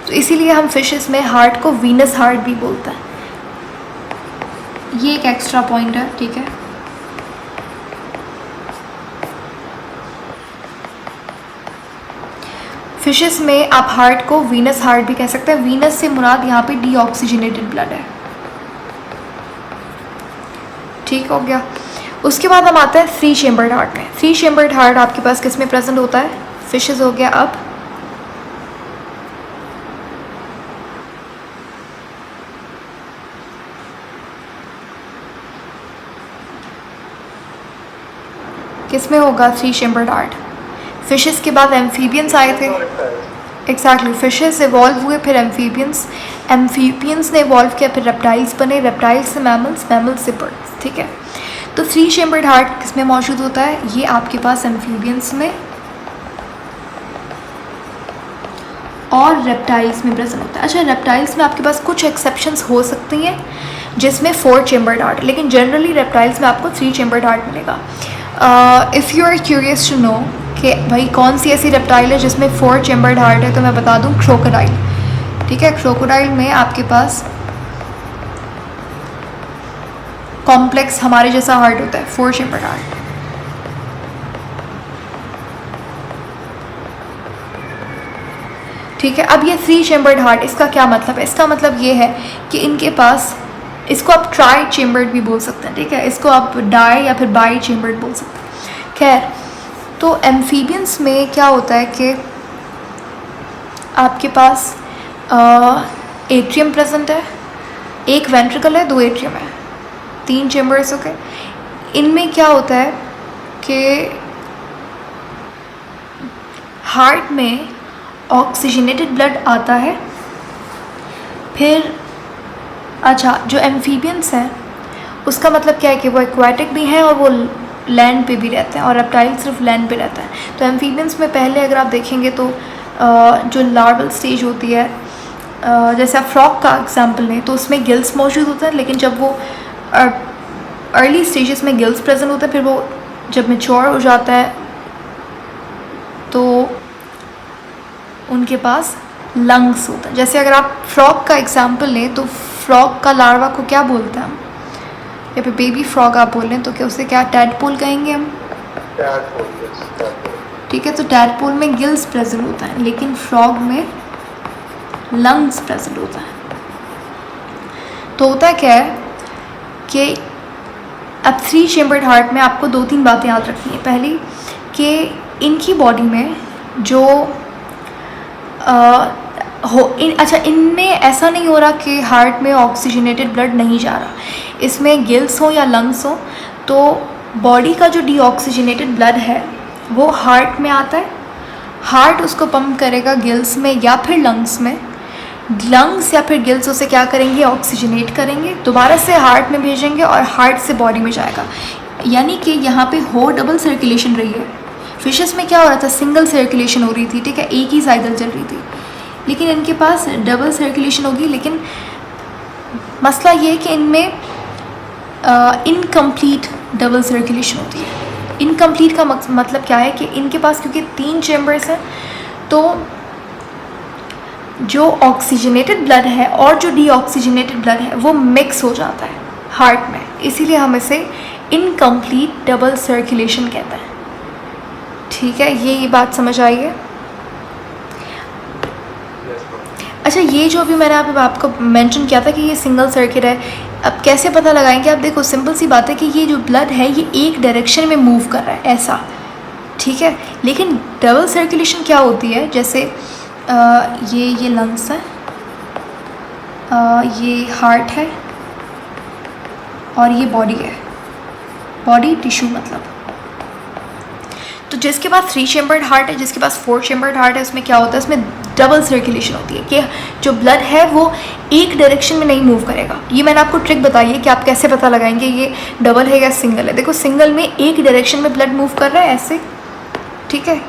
तो इसीलिए हम फिशेस में हार्ट को वीनस हार्ट भी बोलते हैं। ये एक एक्स्ट्रा पॉइंट है, ठीक है। फिशेस में आप हार्ट को वीनस हार्ट भी कह सकते हैं। वीनस से मुराद यहाँ पे डीऑक्सीजनेटेड ब्लड है, ठीक हो गया। उसके बाद हम आते हैं 3 चेम्बर्ड हार्ट में। 3 चेम्बर्ड हार्ट आपके पास किस में प्रेजेंट होता है, फिशेस हो गया। अब किस में होगा 3 चेम्बर्ड हार्ट, फिशेस के बाद एम्फीबियंस आए थे, एग्जैक्टली फिशेस इवॉल्व हुए, फिर एम्फीबियंस, एम्फीबियंस ने इवॉल्व किया, फिर रेप्टाइल्स बने, रेप्टाइल्स से मैमल्स, मैमल्स से बर्ड्स, ठीक है। तो 3 चेम्बर्ड हार्ट किस में मौजूद होता है, ये आपके पास एम्फीबियंस में और रेप्टाइल्स में प्रेजेंट होता है। अच्छा, रेप्टाइल्स में आपके पास कुछ एक्सेप्शंस हो सकती हैं जिसमें 4 चेम्बर्ड हार्ट, लेकिन जनरली रेप्टाइल्स में आपको 3 चेम्बर्ड हार्ट मिलेगा। If you are curious to know कि भाई कौन सी ऐसी रेप्टाइल है जिसमें 4 चेम्बर्ड हार्ट है, तो मैं बता दूं क्रोकोडाइल, ठीक है। क्रोकोडाइल में आपके पास कॉम्प्लेक्स हमारे जैसा हार्ट होता है, 4 चेम्बर्ड हार्ट, ठीक है। अब ये 3 चेम्बर्ड हार्ट, इसका क्या मतलब है, इसका मतलब ये है कि इनके पास, इसको आप ट्राई चेम्बर्ड भी बोल सकते हैं, ठीक है, इसको आप डाई या फिर बाई चेम्बर्ड बोल सकते हैं। खैर, तो एम्फीबियंस में क्या होता है कि आपके पास एट्रियम प्रेजेंट है, एक वेंट्रिकल है, 2 एट्रियम है, 3 चेम्बर्स हो गए। इनमें क्या होता है कि हार्ट में ऑक्सीजनेटेड ब्लड आता है। फिर अच्छा, जो एम्फीबियंस हैं उसका मतलब क्या है कि वो एक्वाटिक भी हैं और वो लैंड पे भी रहते हैं, और रेप्टाइल सिर्फ लैंड पे रहता है। तो एम्फीबियंस में पहले अगर आप देखेंगे तो जो लार्वल स्टेज होती है, जैसे आप फ्रॉग का एग्जांपल लें तो उसमें गिल्स मौजूद होते हैं, लेकिन जब वो अर्ली स्टेजेस में गिल्स प्रेजेंट होते हैं, फिर वो जब मैच्योर हो जाता है तो उनके पास लंग्स होते हैं। जैसे अगर आप फ्रॉग का एग्जांपल लें तो फ्रॉग का लार्वा को क्या बोलते हैं हम, या फिर बेबी फ्रॉग आप बोल लें तो क्या उसे क्या टैडपोल कहेंगे हम? ठीक है, तो टैडपोल में गिल्स प्रेजेंट होता है, लेकिन फ्रॉग में लंग्स प्रेजेंट होता है। तो होता क्या है कि अब 3 चेम्बर्ड हार्ट में आपको 2-3 बातें याद रखनी है। पहली कि इनकी बॉडी में जो इनमें ऐसा नहीं हो रहा कि हार्ट में ऑक्सीजनेटेड ब्लड नहीं जा रहा, इसमें गिल्स हो या लंग्स हो, तो बॉडी का जो डीऑक्सीजनेटेड ब्लड है वो हार्ट में आता है, हार्ट उसको पंप करेगा गिल्स में या फिर लंग्स में, लंग्स या फिर गिल्स उसे क्या करेंगे, ऑक्सीजनेट करेंगे, दोबारा से हार्ट में भेजेंगे और हार्ट से बॉडी में जाएगा। यानी कि यहाँ पे हो डबल सर्कुलेशन रही है। फिशेस में क्या हो रहा था, सिंगल सर्कुलेशन हो रही थी, ठीक है, एक ही साइकिल चल रही थी, लेकिन इनके पास डबल सर्कुलेशन होगी। लेकिन मसला ये है कि इनमें इनकम्प्लीट डबल सर्कुलेशन होती है। इनकम्प्लीट का मतलब क्या है कि इनके पास क्योंकि 3 चेम्बर्स हैं, तो जो ऑक्सीजनेटेड ब्लड है और जो डीऑक्सीजनेटेड ब्लड है वो मिक्स हो जाता है हार्ट में, इसीलिए हम इसे इनकम्प्लीट डबल सर्कुलेशन कहते हैं। ठीक है, ये बात समझ आई है? अच्छा, ये जो अभी मैंने आपको मेंशन किया था कि ये सिंगल सर्किट है, अब कैसे पता लगाएंगे? आप देखो, सिंपल सी बात है कि ये जो ब्लड है ये एक डायरेक्शन में मूव कर रहा है ऐसा, ठीक है। लेकिन डबल सर्कुलेशन क्या होती है, जैसे ये लंग्स है, ये हार्ट है और ये बॉडी है, बॉडी टिश्यू मतलब। तो जिसके पास 3 चेम्बर्ड हार्ट है, जिसके पास 4 चेम्बर्ड हार्ट है, उसमें क्या होता है, उसमें डबल सर्कुलेशन होती है कि जो ब्लड है वो एक डायरेक्शन में नहीं मूव करेगा। ये मैंने आपको ट्रिक बताई है कि आप कैसे पता लगाएंगे ये डबल है या सिंगल है। देखो, सिंगल में एक डायरेक्शन में ब्लड मूव कर रहा है ऐसे, ठीक है,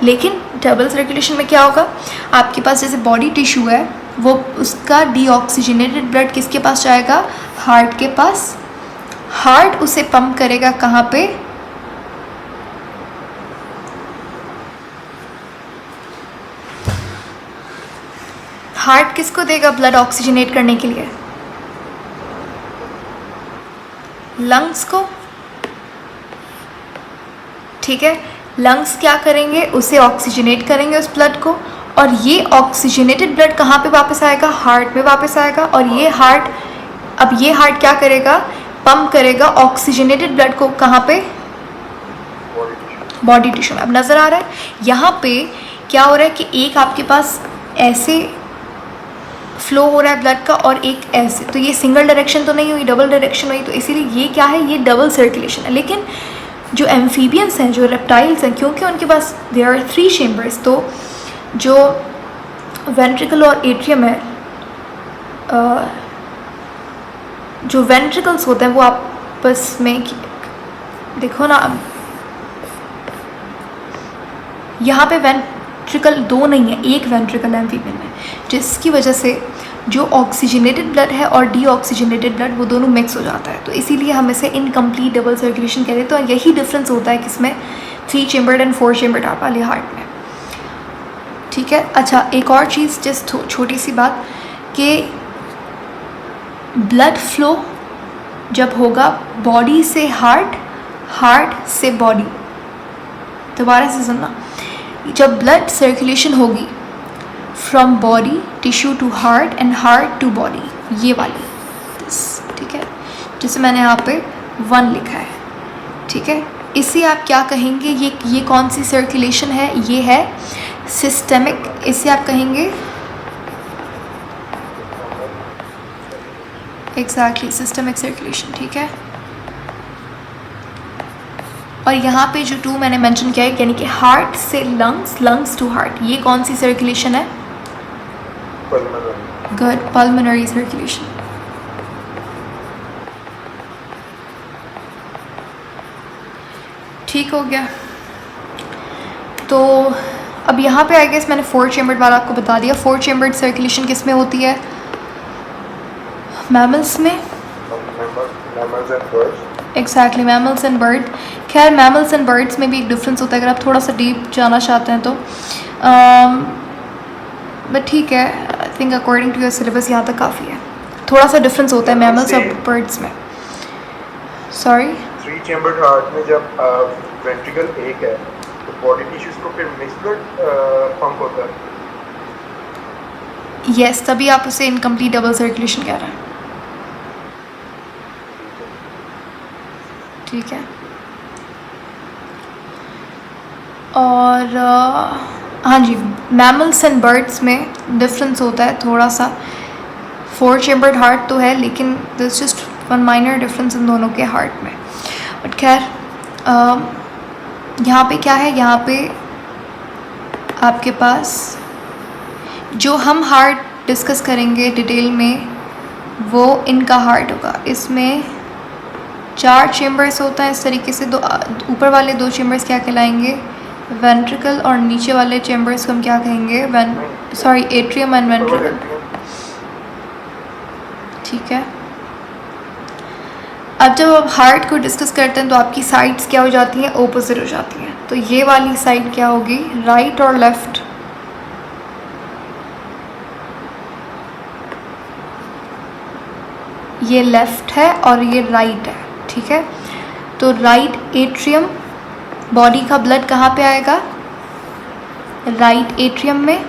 लेकिन डबल सर्कुलेशन में क्या होगा, आपके पास जैसे बॉडी टिश्यू है वो उसका डीऑक्सीजनेटेड ब्लड किसके पास जाएगा, हार्ट के पास, हार्ट उसे पंप करेगा कहाँ पे, हार्ट किसको देगा ब्लड ऑक्सीजनेट करने के लिए, लंग्स को, ठीक है। लंग्स क्या करेंगे, उसे ऑक्सीजनेट करेंगे उस ब्लड को, और ये ऑक्सीजनेटेड ब्लड कहाँ पे वापस आएगा, हार्ट में वापस आएगा, और ये हार्ट, अब ये हार्ट क्या करेगा, पंप करेगा ऑक्सीजनेटेड ब्लड को कहाँ पे, बॉडी टिश्यू में। अब नज़र आ रहा है यहाँ पे क्या हो रहा है कि एक आपके पास ऐसे फ्लो हो रहा है ब्लड का और एक ऐसे, तो ये सिंगल डायरेक्शन तो नहीं हुई, डबल डायरेक्शन हुई, तो इसीलिए ये क्या है, ये डबल सर्कुलेशन है। लेकिन जो एम्फीबियंस हैं, जो रेप्टाइल्स हैं, क्योंकि उनके पास देयर आर 3 चेम्बर्स, तो जो वेंट्रिकल और एट्रियम है, जो वेंट्रिकल्स होते हैं वो आपस में, देखो ना, यहाँ पे वेंट्रिकल 2 नहीं है, एक वेंट्रिकल है एम्फीबियन में, जिसकी वजह से जो ऑक्सीजनेटेड ब्लड है और डीऑक्सीजनेटेड ब्लड वो दोनों मिक्स हो जाता है, तो इसीलिए हम इसे इनकम्प्लीट डबल सर्कुलेशन कहते हैं। तो यही डिफरेंस होता है किसमें, 3 चेम्बर्ड एंड 4 चेम्बर्ड वाले हार्ट में, ठीक है। अच्छा, एक और चीज़, जस्ट छोटी सी बात, कि ब्लड फ्लो जब होगा बॉडी से हार्ट, हार्ट से बॉडी, दोबारा से सुनना, जब ब्लड सर्कुलेशन होगी from body tissue to heart and heart to body, ये वाली, ठीक है, जिसे मैंने यहाँ पे 1 लिखा है, ठीक है। इसे आप क्या कहेंगे, ये कौन सी सर्कुलेशन है, ये है सिस्टेमिक, इसे आप कहेंगे एग्जैक्टली सिस्टेमिक सर्कुलेशन, ठीक है। और यहाँ पे जो 2 मैंने मेंशन किया है यानी कि हार्ट से लंग्स, लंग्स टू हार्ट, ये कौन सी सर्कुलेशन है? Good, pulmonary circulation. ठीक हो गया। तो अब यहाँ पे आई गेस मैंने 4 चेम्बर्ड वाला आपको बता दिया। 4 चेम्बर्ड सर्कुलेशन किस में होती है? मैमल्स में। Exactly, mammals and bird. खैर मैमल्स एंड बर्ड्स में भी एक डिफरेंस होता है अगर आप थोड़ा सा डीप जाना चाहते हैं तो, बट ठीक है, I think according to your syllabus यहाँ तक काफ़ी है। थोड़ा सा डिफरेंस होता है मैमल्स और बर्ड्स में। सॉरी, 3 चेम्बर्ड हार्ट में जब वेंट्रिकल एक है तो बॉडी टिश्यूज को फिर मिक्स ब्लड पंप होता है। यस, तभी आप उसे इनकम्प्लीट डबल सर्कुलेशन कह रहे हैं। ठीक है। और हाँ जी, मैमल्स एंड बर्ड्स में डिफरेंस होता है थोड़ा सा। 4 चेम्बर्ड हार्ट तो है लेकिन this just one minor difference in दोनों के हार्ट में। बट खैर यहाँ पे क्या है, यहाँ पे आपके पास जो हम हार्ट डिस्कस करेंगे डिटेल में वो इनका हार्ट होगा। इसमें 4 चेम्बर्स होता है इस तरीके से। दो ऊपर वाले 2 चेम्बर्स क्या कहलाएंगे? वेंट्रिकल, और नीचे वाले चेम्बर्स को हम क्या कहेंगे? Atrium and ventricle. ठीक है। अब जब आप हार्ट को डिस्कस करते हैं तो आपकी साइड्स क्या हो जाती हैं? ओपोजिट हो जाती हैं। तो ये वाली साइड क्या होगी? राइट और लेफ्ट। ये लेफ्ट है और ये राइट है। ठीक है। तो राइट एट्रियम, बॉडी का ब्लड कहाँ पे आएगा? राइट एट्रियम में।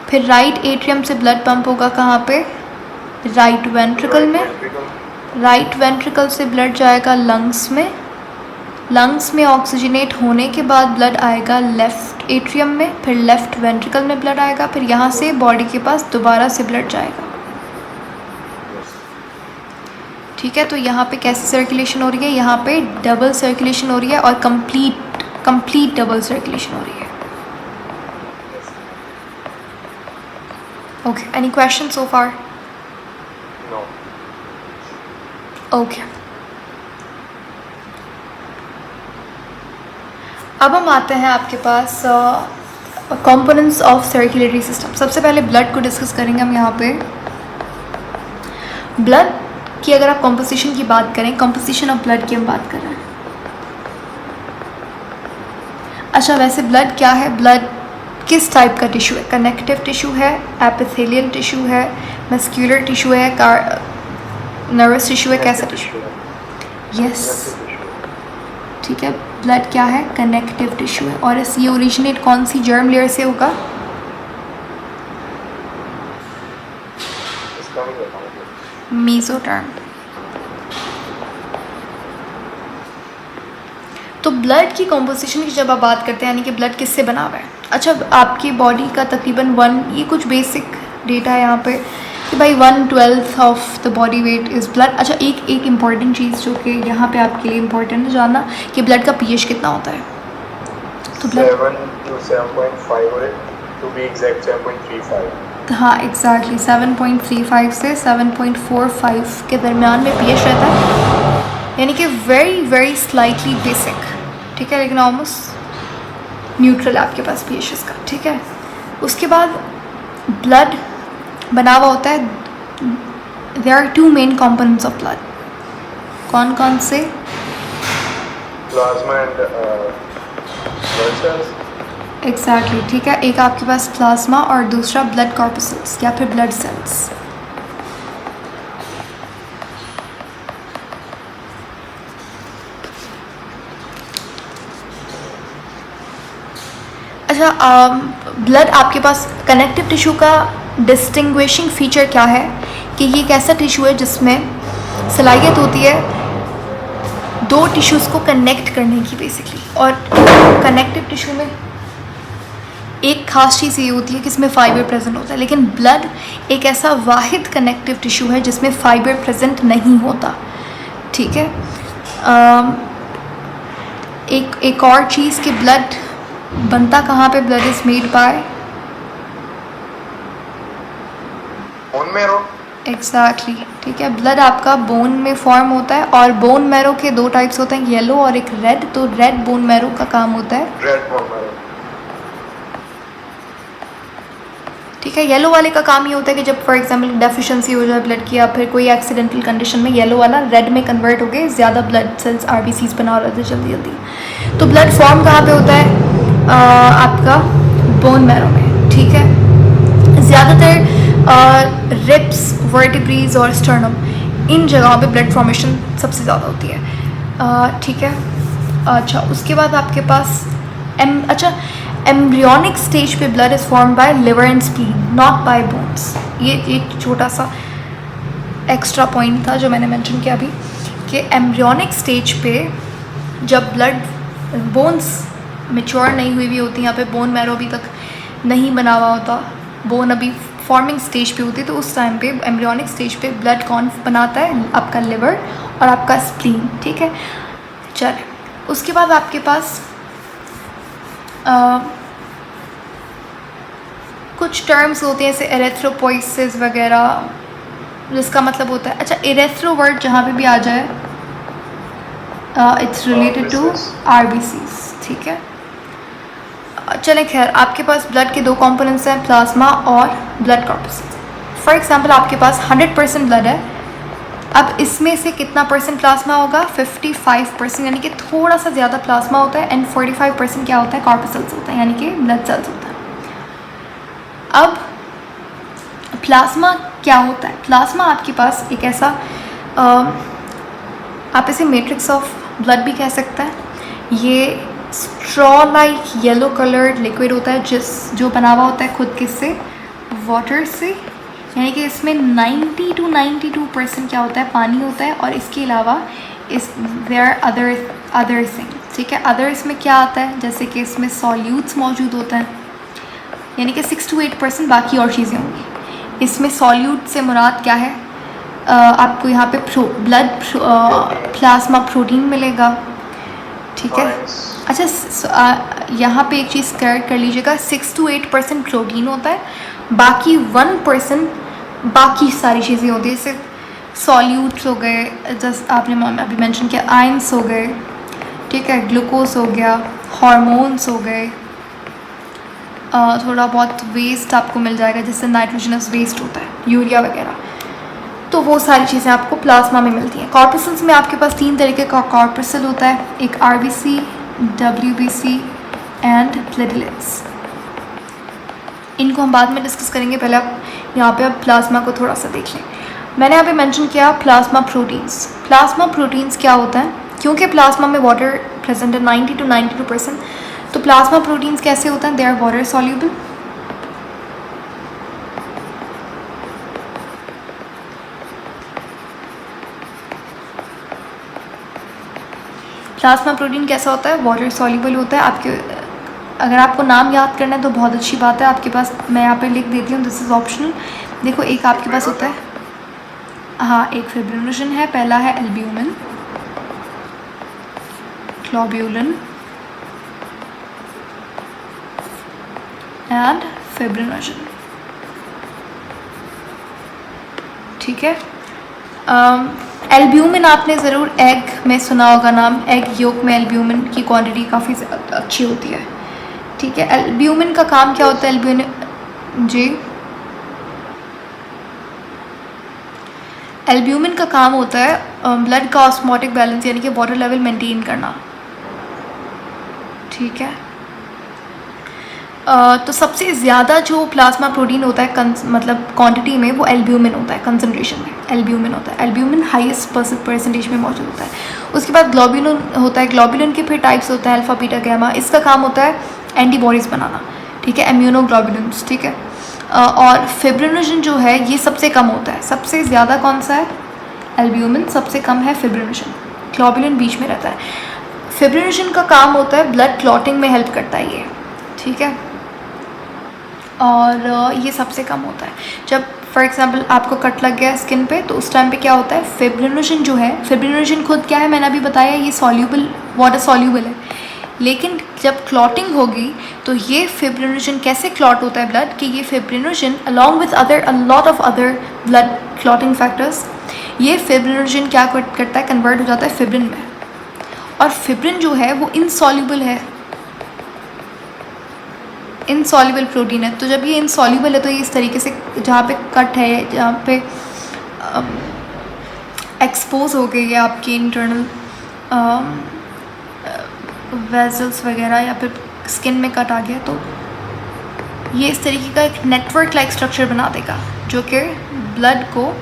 फिर राइट एट्रियम से ब्लड पंप होगा कहाँ पे? राइट वेंट्रिकल में। राइट वेंट्रिकल से ब्लड जाएगा लंग्स में। लंग्स में ऑक्सीजनेट होने के बाद ब्लड आएगा लेफ़्ट एट्रियम में। फिर लेफ़्ट वेंट्रिकल में ब्लड आएगा। फिर यहाँ से बॉडी के पास दोबारा से ब्लड जाएगा। ठीक है। तो यहाँ पे कैसी सर्कुलेशन हो रही है? यहाँ पे डबल सर्कुलेशन हो रही है और कंप्लीट डबल सर्कुलेशन हो रही है। ओके, एनी क्वेश्चन सो फार? नो। ओके, अब हम आते हैं आपके पास कंपोनेंट्स ऑफ सर्कुलेटरी सिस्टम। सबसे पहले ब्लड को डिस्कस करेंगे हम यहाँ पे। ब्लड की अगर आप कॉम्पोजिशन की बात करें, कॉम्पोजिशन ऑफ ब्लड की हम बात कर रहे हैं। अच्छा, वैसे ब्लड क्या है? ब्लड किस टाइप का टिश्यू है? कनेक्टिव टिश्यू है, एपिथेलियल टिश्यू है, मस्क्यूलर टिश्यू है, नर्वस टिश्यू है, कैसा टिश्यू? यस, ठीक है। ब्लड क्या है? कनेक्टिव टिश्यू है। और ये ओरिजिनेट कौन सी जर्म लेयर से होगा? मेसोडर्म। तो ब्लड की कॉम्पोजिशन की जब आप बात करते हैं यानी कि ब्लड किससे बना हुआ है? अच्छा, आपकी बॉडी का तकरीबन ये कुछ बेसिक डेटा है यहाँ पे कि भाई 1/12 of the body weight is blood. अच्छा, एक इम्पॉर्टेंट चीज़ जो कि यहाँ पे आपके लिए इम्पॉर्टेंट है जानना कि ब्लड का pH कितना होता है। तो blood 7 to 7.5 to be exact 7.35। हाँ, एग्जैक्टली 7.35 से 7.45 के दरमियान में pH रहता है, यानी कि वेरी वेरी स्लाइटली बेसिक। ठीक है, लेकिन ऑलमोस्ट न्यूट्रल आपके पास pH इसका। ठीक है। उसके बाद ब्लड बना हुआ होता है, there are 2 main components of blood. कौन कौन से? Plasma and blood cells. Exactly, ठीक है। एक आपके पास प्लाज्मा और दूसरा ब्लड कॉर्पसेल्स या फिर ब्लड सेल्स। अच्छा, ब्लड आपके पास कनेक्टिव टिश्यू का डिस्टिंग्विशिंग फीचर क्या है कि ये एक ऐसा टिश्यू है जिसमें सलाहियत होती है 2 टिश्यूज़ को कनेक्ट करने की बेसिकली। और कनेक्टिव टिश्यू में एक खास चीज़ ये होती है कि इसमें फाइबर प्रेजेंट होता है, लेकिन ब्लड एक ऐसा वाहिद कनेक्टिव टिश्यू है जिसमें फाइबर प्रेजेंट नहीं होता। ठीक है। एक और चीज़ कि ब्लड बनता कहाँ पे, blood is made by, bone marrow. Exactly, ठीक है। ब्लड आपका बोन में फॉर्म होता है और बोन मैरो के दो टाइप्स होते हैं, येलो और एक रेड। तो रेड बोन मैरो का काम होता है, रेड बोन मैरो। ठीक है। येलो वाले का काम ये होता है कि जब फॉर एग्जांपल डेफिशिएंसी हो जाए ब्लड की या फिर कोई एक्सीडेंटल कंडीशन में, येलो वाला रेड में कन्वर्ट हो गए, ज़्यादा ब्लड सेल्स आरबीसीज बना रहे थे जल्दी जल्दी। तो ब्लड फॉर्म कहाँ पे होता है? आपका बोन मैरो में, ठीक है। ज़्यादातर रिब्स, वर्टिब्रीज और स्टर्नम, इन जगहों पे ब्लड फॉर्मेशन सबसे ज़्यादा होती है, ठीक है। अच्छा, उसके बाद आपके पास एम्ब्रियोनिक स्टेज पे blood is form by liver and spleen, not bye bones. ये एक छोटा सा एक्स्ट्रा पॉइंट था जो मैंने मेंशन किया अभी, कि एम्ब्रियोनिक स्टेज पे जब ब्लड, बोन्स मेच्योर नहीं हुई होती, यहाँ पे बोन मैरो अभी तक नहीं बना हुआ होता, बोन अभी फॉर्मिंग स्टेज पे होती है, तो उस टाइम पे एम्ब्रियोनिक स्टेज पे ब्लड कौन बनाता है? आपका लिवर और आपका स्प्लीन, ठीक है। चलिए, उसके बाद आपके पास कुछ टर्म्स होते हैं जैसे एरेथ्रोपोइसिस वगैरह, जिसका मतलब होता है, अच्छा, एरेथ्रो वर्ड जहाँ पे भी आ जाए, इट्स रिलेटेड टू आरबीसीज, ठीक है। चलें, खैर, आपके पास ब्लड के दो कंपोनेंट्स हैं, प्लाज्मा और ब्लड कॉर्पसेल्स। फॉर एग्जांपल आपके पास 100% ब्लड है, अब इसमें से कितना परसेंट प्लाज्मा होगा? 55%, यानी कि थोड़ा सा ज़्यादा प्लाज्मा होता है, एंड 45% क्या होता है? कॉर्पसेल्स होता है, यानी कि ब्लड सेल्स होता है। अब प्लाज्मा क्या होता है? प्लाज्मा आपके पास एक ऐसा, आप इसे मैट्रिक्स ऑफ ब्लड भी कह सकते हैं। ये straw like yellow coloured liquid होता है, जो बना हुआ होता है खुद किससे? वाटर से, यानी कि इसमें 90 to 92% क्या होता है? पानी होता है, और इसके अलावा देयर अदर थिंग, ठीक है। अदर इसमें क्या आता है? जैसे कि इसमें सॉल्यूट्स मौजूद होते हैं, यानी कि 6 to 8% बाकी और चीज़ें होंगी। इसमें सॉल्यूट से मुराद क्या है? आपको यहाँ पे प्लाज्मा प्रोटीन मिलेगा, ठीक है। अच्छा, यहाँ पे एक चीज़ करेक्ट कर लीजिएगा, 6 to 8% प्रोटीन होता है, बाकी 1% बाकी सारी चीज़ें होती है, जैसे सॉल्यूट्स हो गए, जैसे आपने अभी मेंशन किया, आयंस हो गए, ठीक है, ग्लूकोज हो गया, हार्मोन्स हो गए, थोड़ा बहुत वेस्ट आपको मिल जाएगा, जैसे नाइट्रोजनस वेस्ट होता है, यूरिया वगैरह, तो वो सारी चीज़ें आपको प्लाज्मा में मिलती हैं। कॉर्पसेल्स में आपके पास 3 तरीके का कॉर्पसेल होता है, एक आरबीसी, डब्ल्यूबीसी एंड प्लेटलेट्स। इनको हम बाद में डिस्कस करेंगे, पहले आप यहाँ पे अब प्लाज्मा को थोड़ा सा देख लें। मैंने यहाँ पे मेंशन किया प्लाज्मा प्रोटीन्स। प्लाज्मा प्रोटीन्स क्या होता है? क्योंकि प्लाज्मा में वाटर प्रेजेंट है 90 to 92%, तो प्लाज्मा प्रोटीन्स कैसे होते हैं? They are water soluble, plasma protein कैसा होता है? वाटर सॉल्यूबल होता है। आपके, अगर आपको नाम याद करना है तो बहुत अच्छी बात है, आपके पास मैं यहाँ पे लिख देती हूँ, दिस इज़ ऑप्शनल। देखो, एक आपके पास होता है, हाँ, एक फिब्रिनोजन है, पहला है एल्ब्यूमिन, ग्लोब्यूलिन एंड फिब्रिनोजन, ठीक है। एल्ब्यूमिन आपने ज़रूर एग में सुना होगा नाम, एग योक में एल्ब्यूमिन की क्वांटिटी काफ़ी अच्छी होती है, ठीक है। एल्ब्यूमिन का काम क्या होता है? एल्ब्यूमिन, जी, एल्ब्यूमिन का काम होता है ब्लड का ऑस्मोटिक बैलेंस, यानी कि वाटर लेवल मेंटेन करना, ठीक है। तो सबसे ज़्यादा जो प्लाज्मा प्रोटीन होता है मतलब क्वांटिटी में, वो एल्ब्यूमिन होता है, कंसंट्रेशन में एल्ब्यूमिन होता है। एल्ब्यूमिन हाईएस्ट परसेंटेज में मौजूद होता है। उसके बाद ग्लोब्यूलिन होता है। ग्लोब्यूलिन के फिर टाइप्स होते हैं, अल्फा, बीटा, गैमा। इसका काम होता है एंटीबॉडीज़ बनाना, ठीक है, इम्यूनोग्लोब्यूलिन्स, ठीक है। और फिब्रिनोजन जो है ये सबसे कम होता है। सबसे ज़्यादा कौन सा है? एल्ब्यूमिन, सबसे कम है फिब्रिनोजन, ग्लोब्यूलिन बीच में रहता है। फिब्रिनोजन का काम होता है ब्लड क्लॉटिंग में हेल्प करता है ये, ठीक है, और ये सबसे कम होता है। जब फॉर एग्जांपल आपको कट लग गया स्किन पे, तो उस टाइम पे क्या होता है? फिब्रिनोजन जो है, फिब्रिनोजन खुद क्या है मैंने अभी बताया, ये सॉल्यूबल, वाटर सॉल्यूबल है, लेकिन जब क्लॉटिंग होगी तो ये फिब्रिनोजन कैसे क्लॉट होता है ब्लड कि ये fibrinogen along with other a lot of other blood clotting factors, ये फिब्रिनोजन क्या करता है, कन्वर्ट हो जाता है फिब्रिन में। और फिब्रिन जो है वो इनसॉल्युबल है, इनसॉल्युबल प्रोटीन है। तो जब ये इनसॉल्युबल है तो ये इस तरीके से जहाँ पे कट है, जहाँ पे एक्सपोज हो गई है आपकी इंटरनल वेजल्स वगैरह या फिर स्किन में कट आ गया, तो ये इस तरीके का एक नेटवर्क लाइक स्ट्रक्चर बना देगा जो कि ब्लड को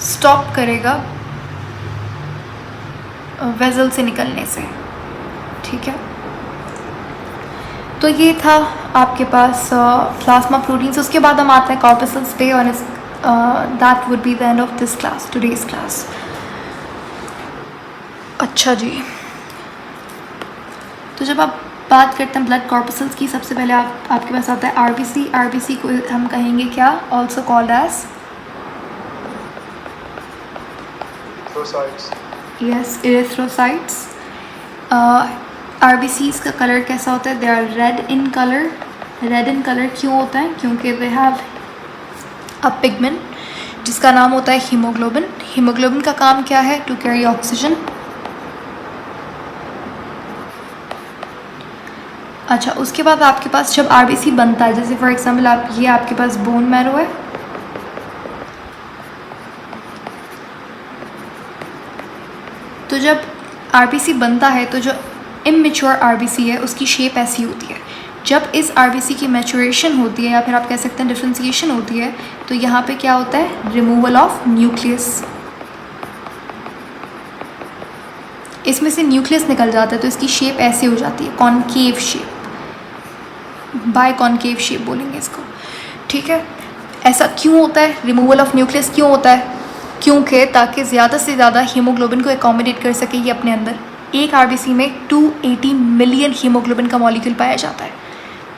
स्टॉप करेगा वेजल से निकलने से। ठीक है, तो ये था आपके पास प्लाज्मा प्रोटीन्स। उसके बाद हम आते हैं कॉर्पस्कल्स पे, और that would be the end of this class, today's class. अच्छा जी, तो जब आप बात करते हैं ब्लड कॉर्पस्कल्स की, सबसे पहले आपके पास आता है आरबीसी। आरबीसी को हम कहेंगे क्या, also called as yes erythrocytes. RBCs का कलर कैसा होता है, they are red in colour. Red in colour क्यों होता है, क्योंकि दे हैव अ पिगमेंट जिसका नाम होता है हीमोग्लोबिन। हीमोग्लोबिन का काम क्या है, टू कैरी ऑक्सीजन। अच्छा, उसके बाद आपके पास जब आरबीसी बनता है, जैसे फॉर एग्जांपल ये आपके पास बोन मैरो है, तो जब आरबीसी बनता है तो जो इमेच्योर आरबीसी है उसकी शेप ऐसी होती है। जब इस आरबीसी की मैचुरेशन होती है या फिर आप कह सकते हैं डिफ्रेंसिएशन होती है, तो यहाँ पे क्या होता है, रिमूवल ऑफ न्यूक्लियस। इसमें से न्यूक्लियस निकल जाता है तो इसकी शेप ऐसे हो जाती है, concave shape, by concave shape बोलेंगे इसको। ठीक है, ऐसा क्यों होता है, रिमूवल ऑफ न्यूक्लियस क्यों होता है, क्योंकि ताकि ज़्यादा से ज़्यादा हीमोग्लोबिन को एकोमोडेट कर सके ये अपने अंदर। एक आरबीसी में 280 मिलियन हीमोग्लोबिन का मॉलिक्यूल पाया जाता है।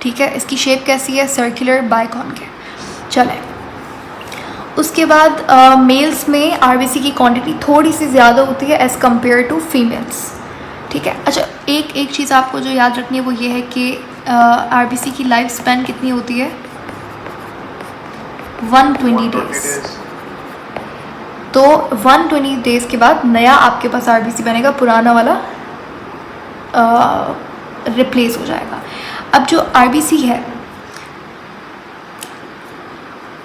ठीक है, इसकी शेप कैसी है, सर्कुलर बायकॉनकेव। चलें, उसके बाद मेल्स में आरबीसी की क्वांटिटी थोड़ी सी ज़्यादा होती है एज़ कम्पेयर टू फीमेल्स। ठीक है, अच्छा एक चीज़ आपको जो याद रखनी है वो ये है कि आरबीसी की लाइफ स्पैन कितनी होती है, 120 डेज। तो 120 डेज़ के बाद नया आपके पास आरबीसी बनेगा, पुराना वाला रिप्लेस हो जाएगा। अब जो आरबीसी है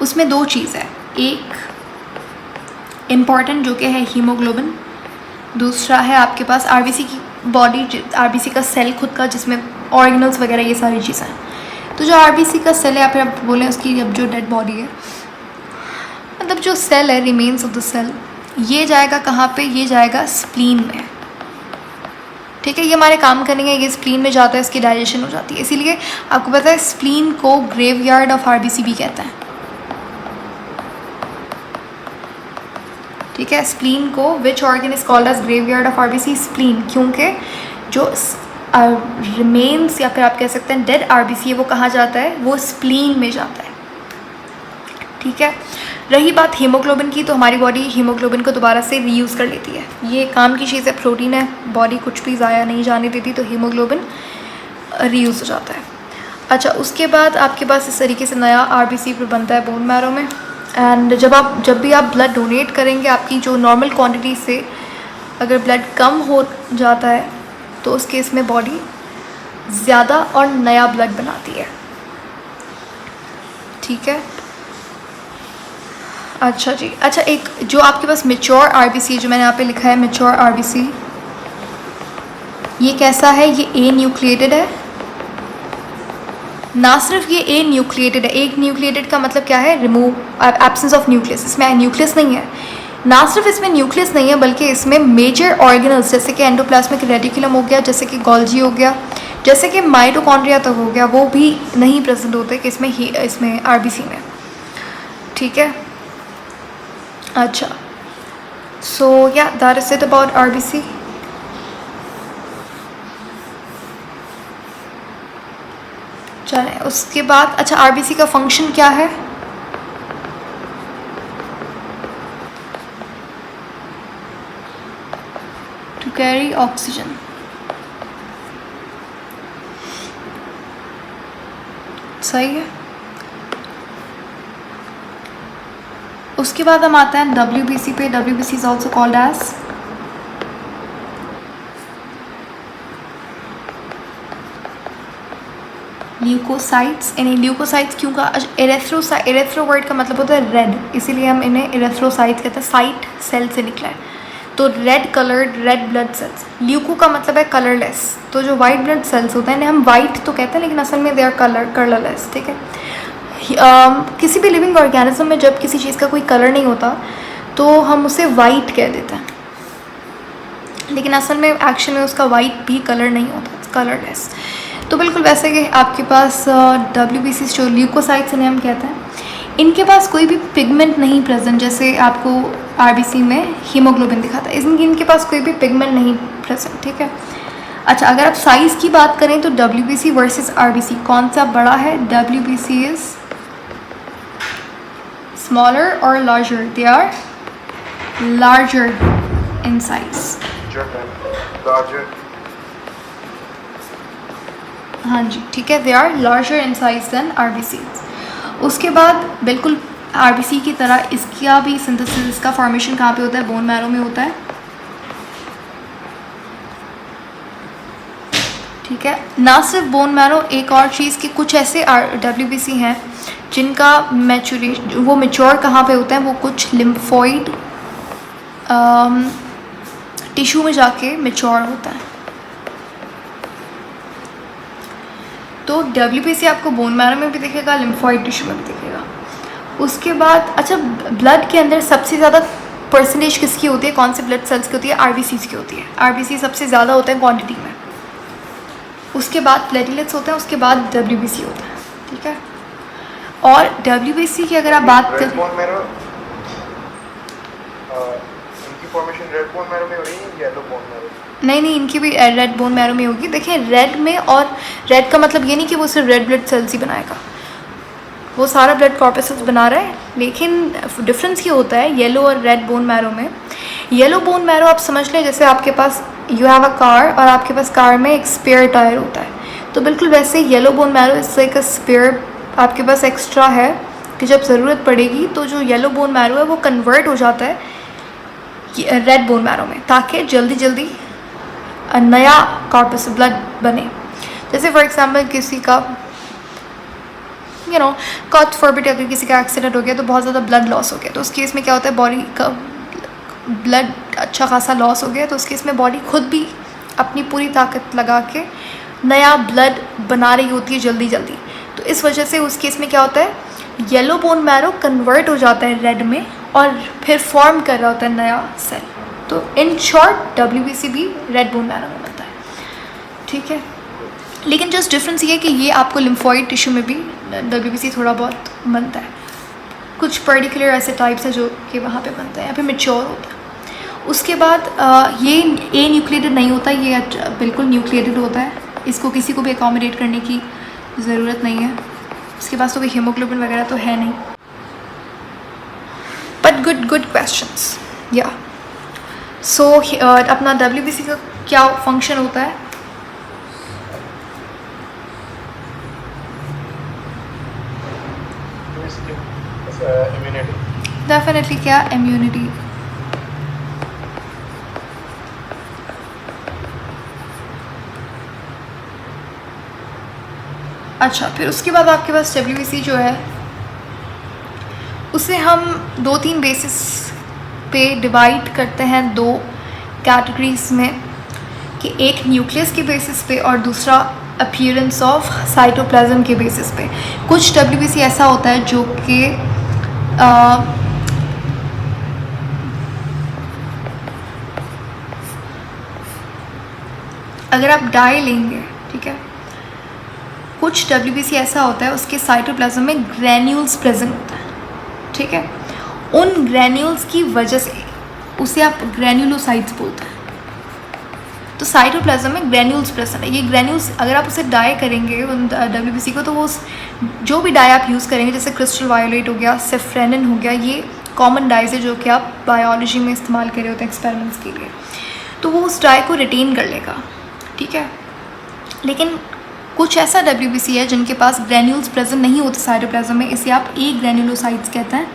उसमें दो चीज़ है, एक इम्पॉर्टेंट जो कि है हीमोग्लोबिन, दूसरा है आपके पास आरबीसी की बॉडी, आरबीसी का सेल खुद का जिसमें ऑर्गेनल्स वगैरह ये सारी चीज़ें हैं। तो जो आरबीसी का सेल है या फिर आप बोलें उसकी अब जो डेड बॉडी है, मतलब जो सेल है, रिमेन्स ऑफ द सेल, ये जाएगा कहाँ पे, ये जाएगा स्प्लीन में। ठीक है, ये हमारे काम करेंगे, ये स्प्लीन में जाता है, इसकी डाइजेशन हो जाती है। इसीलिए आपको पता है स्प्लीन को ग्रेवयार्ड ऑफ आरबीसी भी कहते हैं। ठीक है, स्प्लीन को which organ is called as graveyard of RBC, spleen, क्योंकि जो रिमेन्स या फिर आप कह सकते हैं डेड आरबीसी है वो कहाँ जाता है, वो स्प्लीन में जाता है। ठीक है, रही बात हीमोग्लोबिन की, तो हमारी बॉडी हीमोग्लोबिन को दोबारा से रीयूज़ कर लेती है। ये काम की चीज़ है, प्रोटीन है, बॉडी कुछ भी ज़ाया नहीं जाने देती, तो हीमोग्लोबिन रीयूज़ हो जाता है। अच्छा, उसके बाद आपके पास इस तरीके से नया आरबीसी फिर बनता है बोन मैरो में। एंड जब भी आप ब्लड डोनेट करेंगे, आपकी जो नॉर्मल क्वांटिटी से अगर ब्लड कम हो जाता है तो उस केस में बॉडी ज़्यादा और नया ब्लड बनाती है। ठीक है, अच्छा जी, अच्छा एक जो आपके पास मेच्योर आरबीसी, जो मैंने यहाँ पे लिखा है मेच्योर आरबीसी, ये कैसा है, ये ए न्यूक्लिएटेड है। ना सिर्फ ये ए न्यूक्लिएटेड है, एक न्यूक्लिएटेड का मतलब क्या है, रिमूव, एब्सेंस ऑफ न्यूक्लियस, इसमें न्यूक्लियस नहीं है। ना सिर्फ इसमें न्यूक्लियस नहीं है बल्कि इसमें मेजर ऑर्गेनल्स जैसे कि एंडोप्लाज्मिक रेटिकुलम हो गया, जैसे कि गोल्जी हो गया, जैसे कि माइटोकॉन्ड्रिया तक हो गया, वो भी नहीं प्रेजेंट होते कि इसमें आरबीसी में। ठीक है, अच्छा, सो या that is it about RBC. चलें, उसके बाद अच्छा आरबीसी का फंक्शन क्या है, टू कैरी ऑक्सीजन। सही है। उसके बाद हम आते हैं WBC पे। WBC is also called as leukocytes. इन्हें ल्यूकोसाइट्स क्यों कहा? एरेथ्रो वर्ड का मतलब होता है रेड, इसीलिए हम इन्हें एरेथ्रोसाइट्स कहते हैं। साइट सेल से निकला है, तो red coloured red blood cells. Leuco का मतलब है कलरलेस, तो जो वाइट ब्लड सेल्स होते हैं इन्हें हम वाइट तो कहते हैं, लेकिन असल में दे आर कलरलेस। ठीक है। किसी भी लिविंग ऑर्गेनिज्म में जब किसी चीज़ का कोई कलर नहीं होता तो हम उसे वाइट कह देते हैं, लेकिन असल में एक्शन में उसका वाइट भी कलर नहीं होता, कलरलेस। तो बिल्कुल वैसे कि आपके पास WBC जो ल्यूकोसाइट्स इन्हें हम कहते हैं, इनके पास कोई भी पिगमेंट नहीं प्रेजेंट, जैसे आपको RBC में हीमोग्लोबिन दिखाता है, इनके पास कोई भी पिगमेंट नहीं प्रेजेंट। ठीक है। अच्छा, अगर आप साइज़ की बात करें तो WBC वर्सेस RBC कौन सा बड़ा है? WBC is smaller or larger? They are larger in size. larger. हाँ जी, ठीक है। They are larger in size than RBC। उसके बाद बिल्कुल RBC की तरह इसका भी सिंथेसिस, इसका फॉर्मेशन कहाँ पे होता है? बोन मैरो में होता है। ठीक है। ना सिर्फ बोन मैरो, एक और चीज़ कि कुछ ऐसे WBC हैं जिनका वो मेच्योर कहाँ पे होता है? वो कुछ लिम्फोइड टिश्यू में जाके मेच्योर होता है। तो WBC आपको बोन मैरो में भी दिखेगा, लिम्फोइड टिश्यू में भी दिखेगा। उसके बाद अच्छा, ब्लड के अंदर सबसे ज़्यादा परसेंटेज किसकी होती है? कौन से ब्लड सेल्स की होती है? RBCs की होती है। RBC सबसे ज़्यादा होते हैं क्वांटिटी में। उसके बाद प्लेटलेट्स होते हैं, उसके बाद WBC होता है। ठीक है। और WBC की अगर आप बात करें, इनकी फॉर्मेशन रेड बोन मैरो में हो रही है, येलो बोन मैरो? नहीं, इनकी भी रेड बोन मैरो में होगी। देखिए, रेड में, और रेड का मतलब ये नहीं कि वो सिर्फ रेड ब्लड सेल्स ही बनाएगा, वो सारा ब्लड कॉर्पसेस बना रहा है, लेकिन डिफरेंस ये होता है येलो और रेड बोन मैरो में। येलो बोन मैरो आप समझ लें जैसे आपके पास यू हैव अ कार और आपके पास कार में एक स्पेयर टायर होता है, तो बिल्कुल वैसे yellow bone marrow is like a spare आपके पास एक्स्ट्रा है कि जब ज़रूरत पड़ेगी तो जो येलो बोन मैरो है वो कन्वर्ट हो जाता है रेड बोन मैरो में, ताकि जल्दी जल्दी नया कॉर्पस ब्लड बने। जैसे फॉर एग्जांपल किसी का गॉड फॉरबिड अगर किसी का एक्सीडेंट हो गया तो बहुत ज़्यादा ब्लड लॉस हो गया, तो उस केस में क्या होता है? बॉडी का ब्लड अच्छा खासा लॉस हो गया, तो उस केस में बॉडी खुद भी अपनी पूरी ताकत लगा के नया ब्लड बना रही होती है जल्दी जल्दी। तो इस वजह से उस केस में क्या होता है? येलो बोन मैरो कन्वर्ट हो जाता है रेड में और फिर फॉर्म कर रहा होता है नया सेल। तो इन शॉर्ट WBC भी रेड बोन मैरो में बनता है। ठीक है। लेकिन जस्ट डिफरेंस ये है कि ये आपको लिम्फोइड टिश्यू में भी WBC थोड़ा बहुत बनता है। कुछ पर्टिकुलर ऐसे टाइप्स हैं जो कि वहाँ पे बनता है, यहाँ पे मेच्योर होता है। उसके बाद ये ए न्यूक्लिएटेड नहीं होता, ये बिल्कुल न्यूक्लिएटेड होता है, इसको किसी को भी अकोमोडेट करने की ज़रूरत नहीं है, इसके पास तो कोई हीमोग्लोबिन वगैरह तो है नहीं। But good questions. या सो अपना WBC का क्या फंक्शन होता है? इम्यूनिटी। डेफिनेटली क्या? इम्यूनिटी। अच्छा, फिर उसके बाद आपके पास WBC जो है उसे हम 2-3 बेसिस पे डिवाइड करते हैं, 2 कैटेगरीज में, कि एक न्यूक्लियस के बेसिस पे और दूसरा अपीयरेंस ऑफ साइटोप्लाज्म के बेसिस पे। कुछ WBC ऐसा होता है जो कि अगर आप डाई लेंगे, ठीक है, कुछ WBC ऐसा होता है उसके साइटोप्लाज्म में ग्रैन्यूल्स प्रेजेंट होता है। ठीक है। उन ग्रैन्यूल्स की वजह से उसे आप ग्रैन्युलोसाइट्स बोलते हैं। तो साइटोप्लाज्म में ग्रैन्यूल्स प्रेजेंट है। ये ग्रैन्यूल्स अगर आप उसे डाई करेंगे उन WBC को, तो वो जो भी डाई आप यूज़ करेंगे, जैसे क्रिस्टल वायोलेट हो गया, सेफ्रेनिन हो गया, ये कॉमन डाइज है जो कि आप बायोलॉजी में इस्तेमाल कर रहे होते हैं एक्सपेरिमेंट्स के लिए, तो वो उस डाई को रिटेन कर लेगा। ठीक है। लेकिन कुछ ऐसा WBC है जिनके पास ग्रैन्यूल्स प्रेजेंट नहीं होते साइटोप्लाज्म में, इसे आप ए ग्रैन्युलोसाइट्स कहते हैं।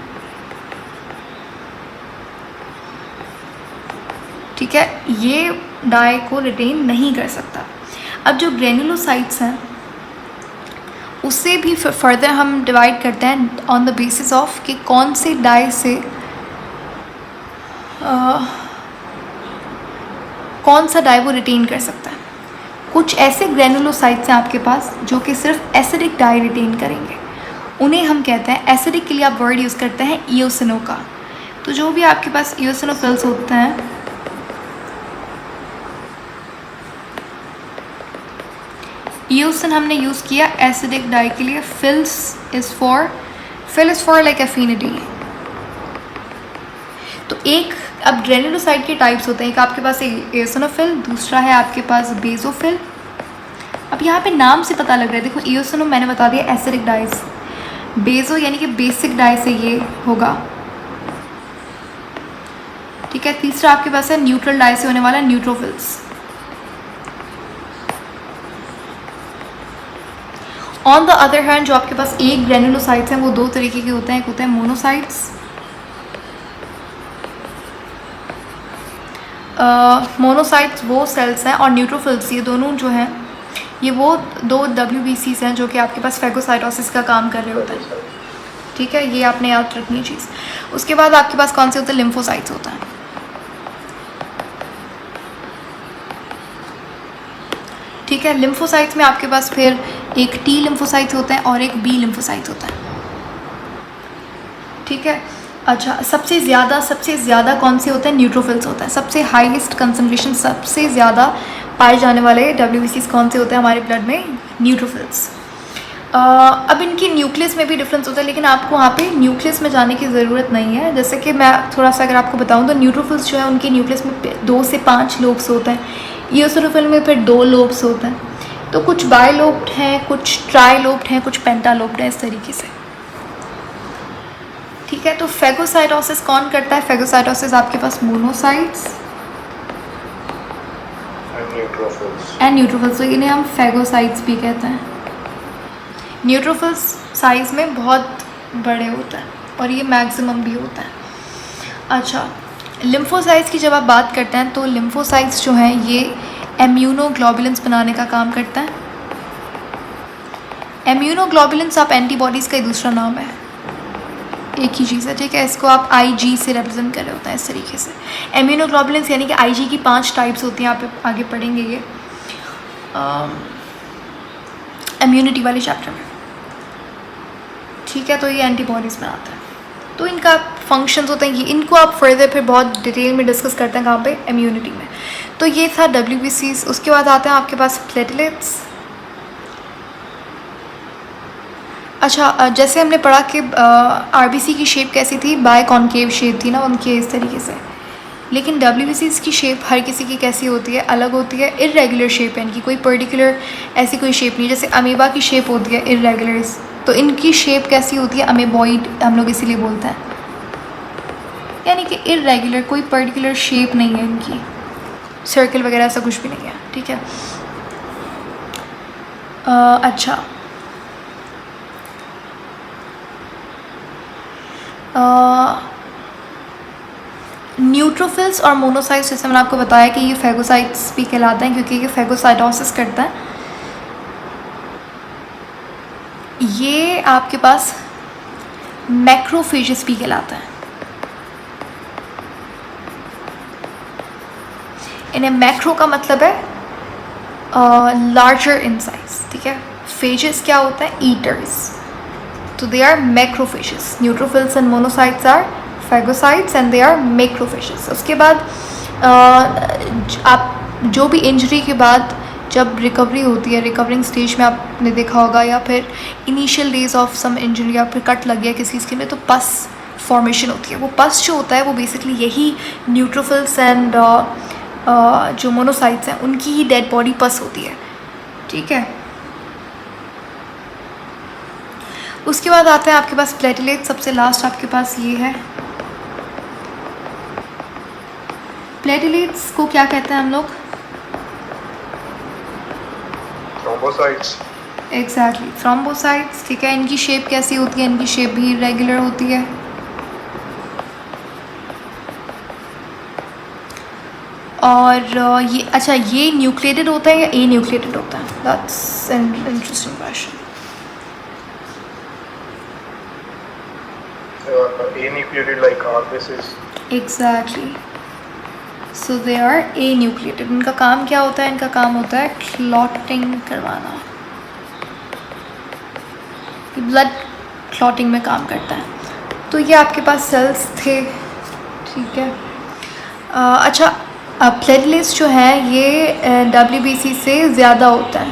ठीक है, ये डाई को रिटेन नहीं कर सकता। अब जो ग्रैन्युलोसाइट्स हैं उससे भी फर्दर हम डिवाइड करते हैं ऑन द बेसिस ऑफ कि कौन से डाई से कौन सा डाई वो रिटेन कर सकता है। कुछ ऐसे ग्रैन्युलोसाइट्स हैं आपके पास जो कि सिर्फ एसिडिक डाई रिटेन करेंगे, उन्हें हम कहते हैं, एसिडिक के लिए आप वर्ड यूज़ करते हैं इओसिनो का। तो जो भी आपके पास इओसिनोफिल्स होते हैं, इओसिन हमने यूज़ किया एसिडिक डाई के लिए, phil is for like affinity. तो एक अब ग्रैन्युलोसाइट के टाइप्स होते हैं, एक आपके पास एओसिनोफिल, दूसरा है आपके पास बेसोफिल। अब यहाँ पे नाम से पता लग रहा है, देखो एओसिनो मैंने बता दिया एसिडिक डाइस, बेसो यानी कि बेसिक डाई से ये होगा। ठीक है, तीसरा आपके पास है न्यूट्रल डाई से होने वाला neutrophils. On the other hand जो आपके पास एक ग्रैन्युलोसाइट्स हैं वो दो तरीके के होते हैं, एक होते हैं मोनोसाइट्स। मोनोसाइट्स वो सेल्स हैं, और न्यूट्रोफिल्स ये दोनों जो हैं ये वो दो WBCs हैं जो कि आपके पास फैगोसाइटोसिस का काम कर रहे होते हैं। ठीक है, ये आपने याद रखनी चीज़। उसके बाद आपके पास कौन से होते हैं, लिम्फोसाइट्स होता है। ठीक है, लिम्फोसाइट्स में आपके पास फिर एक T लिम्फोसाइट्स होते हैं और एक B लिम्फोसाइट्स होता है। ठीक है, अच्छा सबसे ज़्यादा कौन से होते हैं, न्यूट्रोफिल्स होता है। सबसे हाईएस्ट कंसंट्रेशन, सबसे ज़्यादा पाए जाने वाले WBCs कौन से होते हैं हमारे ब्लड में, न्यूट्रोफिल्स। अब इनकी न्यूक्लियस में भी डिफरेंस होता है, लेकिन आपको वहाँ पे न्यूक्लियस में जाने की ज़रूरत नहीं है। जैसे कि मैं थोड़ा सा अगर आपको बताऊँ तो न्यूट्रोफिल्स जो है उनके न्यूक्लियस में 2 से 5 लोब्स होते हैं, इओसिनोफिल में फिर 2 लोब्स होते हैं। तो कुछ बाइलोब्ड हैं, कुछ ट्राइलोब्ड हैं, कुछ पेंटालोब्ड हैं, इस तरीके से। ठीक है, तो फैगोसाइटोसिस कौन करता है, फैगोसाइटोसिस आपके पास मोनोसाइट्स एंड न्यूट्रोफिल्स, तो इन्हें हम फैगोसाइट्स भी कहते हैं। न्यूट्रोफिल्स साइज़ में बहुत बड़े होते हैं और ये मैक्सिमम भी होता है। अच्छा, लिम्फोसाइट्स की जब आप बात करते हैं तो लिम्फोसाइट्स जो हैं ये इम्यूनोग्लोबुलिन्स बनाने का काम करता है। इम्यूनोग्लोबुलिन्स आप एंटीबॉडीज़ का ही दूसरा नाम है, एक ही चीज़ है। ठीक है, इसको आप IG से रिप्रेजेंट कर रहे होते हैं इस तरीके से। इम्यूनोग्लोबुलिन्स यानी कि IG की 5 टाइप्स होती हैं, आप आगे पढ़ेंगे ये इम्यूनिटी वाले चैप्टर में। ठीक है, तो ये एंटीबॉडीज़ बनाता है, तो इनका फंक्शंस होते हैं ये, इनको आप फर्दर फिर बहुत डिटेल में डिस्कस करते हैं कहाँ पे, इम्यूनिटी में। तो ये था WBCs। उसके बाद आते हैं आपके पास प्लेटलेट्स। अच्छा, जैसे हमने पढ़ा कि RBC की शेप कैसी थी, बाय कॉन्केव शेप थी ना उनकी, इस तरीके से। लेकिन WBCs की शेप हर किसी की कैसी होती है, अलग होती है, इरेगुलर शेप है इनकी, कोई पर्टिकुलर ऐसी कोई शेप नहीं। जैसे अमीबा की शेप होती है इरेगुलर, तो इनकी शेप कैसी होती है, अमेबॉइड हम लोग इसीलिए बोलते हैं, यानी कि इरेगुलर, कोई पर्टिकुलर शेप नहीं है इनकी, सर्कल वगैरह ऐसा कुछ भी नहीं है। ठीक है, अच्छा न्यूट्रोफिल्स और मोनोसाइट्स, जैसे मैंने आपको बताया कि ये फैगोसाइट्स भी कहलाते हैं क्योंकि ये फैगोसाइटोसिस करता है। ये आपके पास मैक्रोफेजेस भी कहलाता है। इन्हें मैक्रो का मतलब है लार्जर इन साइज। ठीक है, फेजेस क्या होता है, ईटर्स, तो they are macrophages. Neutrophils and monocytes are phagocytes and they are macrophages. उसके बाद आप जो भी इंजरी के बाद जब रिकवरी होती है, रिकवरिंग स्टेज में आपने देखा होगा, या फिर initial days of some injury या फिर कट लग गया किसी स्किन में, तो पस फॉर्मेशन होती है। वो पस जो होता है वो बेसिकली यही न्यूट्रोफिल्स एंड जो मोनोसाइट्स हैं उनकी ही डेड बॉडी पस होती है। ठीक है, उसके बाद आता है आपके पास प्लेटलेट। सबसे लास्ट आपके पास ये है प्लेटलेट्स को क्या कहते हैं हम लोग, थ्रोम्बोसाइट्स। Exactly, thrombocytes. ठीक है, इनकी शेप कैसी होती है? इनकी शेप भी इरेगुलर होती है। और ये अच्छा, ये न्यूक्लिएटेड होता है या ए न्यूक्लिएटेड होता है? That's an interesting question. A nucleated like R bases। Exactly, so they are anucleated. इनका काम क्या होता है? इनका काम होता है क्लॉटिंग करवाना, ब्लड क्लॉटिंग में काम करता है। तो ये आपके पास सेल्स थे, ठीक है। अच्छा, प्लेटलेट्स जो हैं ये WBC से ज़्यादा होता है,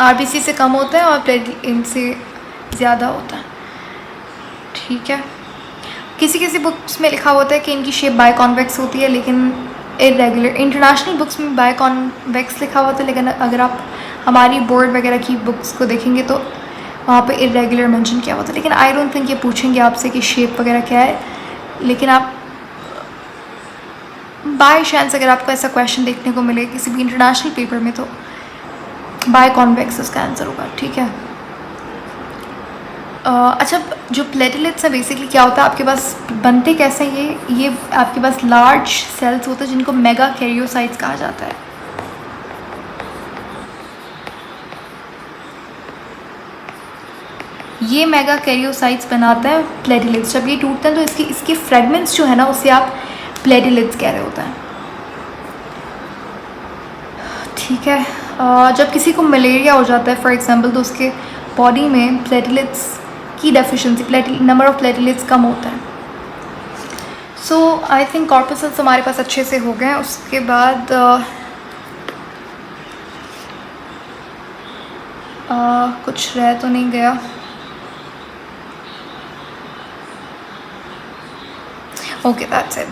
RBC से कम होता है और प्लेटलेट इनसे ज़्यादा होता है, ठीक है। किसी किसी बुक्स में लिखा होता है कि इनकी शेप बाय कॉन्वेक्स होती है, लेकिन इरेगुलर। इंटरनेशनल बुक्स में बाय कॉन्वेक्स लिखा हुआ था, लेकिन अगर आप हमारी बोर्ड वगैरह की बुक्स को देखेंगे तो वहाँ पे इरेगुलर मेंशन किया हुआ था। लेकिन आई डोंट थिंक ये पूछेंगे आपसे कि शेप वगैरह क्या है, लेकिन आप बाय चांस अगर आपको ऐसा क्वेश्चन देखने को मिले किसी भी इंटरनेशनल पेपर में तो बाय कॉन्वेक्स इसका आंसर होगा, ठीक है। अच्छा, जो प्लेटलेट्स है बेसिकली क्या होता है, आपके पास बनते कैसे हैं ये आपके पास लार्ज सेल्स होते हैं जिनको मेगा कैरियोसाइट्स कहा जाता है। ये मेगा कैरियोसाइट्स बनाते हैं प्लेटलेट्स। जब ये टूटते हैं तो इसके फ्रेगमेंट्स जो है ना, उससे आप प्लेटलेट्स कह रहे होते हैं, ठीक है। जब किसी को मलेरिया हो जाता है फॉर एग्जांपल, तो उसके बॉडी में प्लेटलेट्स की डेफिशिएंसी, नंबर ऑफ प्लेटलेट्स कम होता है। सो आई थिंक कॉर्पसल्स हमारे पास अच्छे से हो गए हैं। उसके बाद कुछ रह तो नहीं गया। Okay, that's it.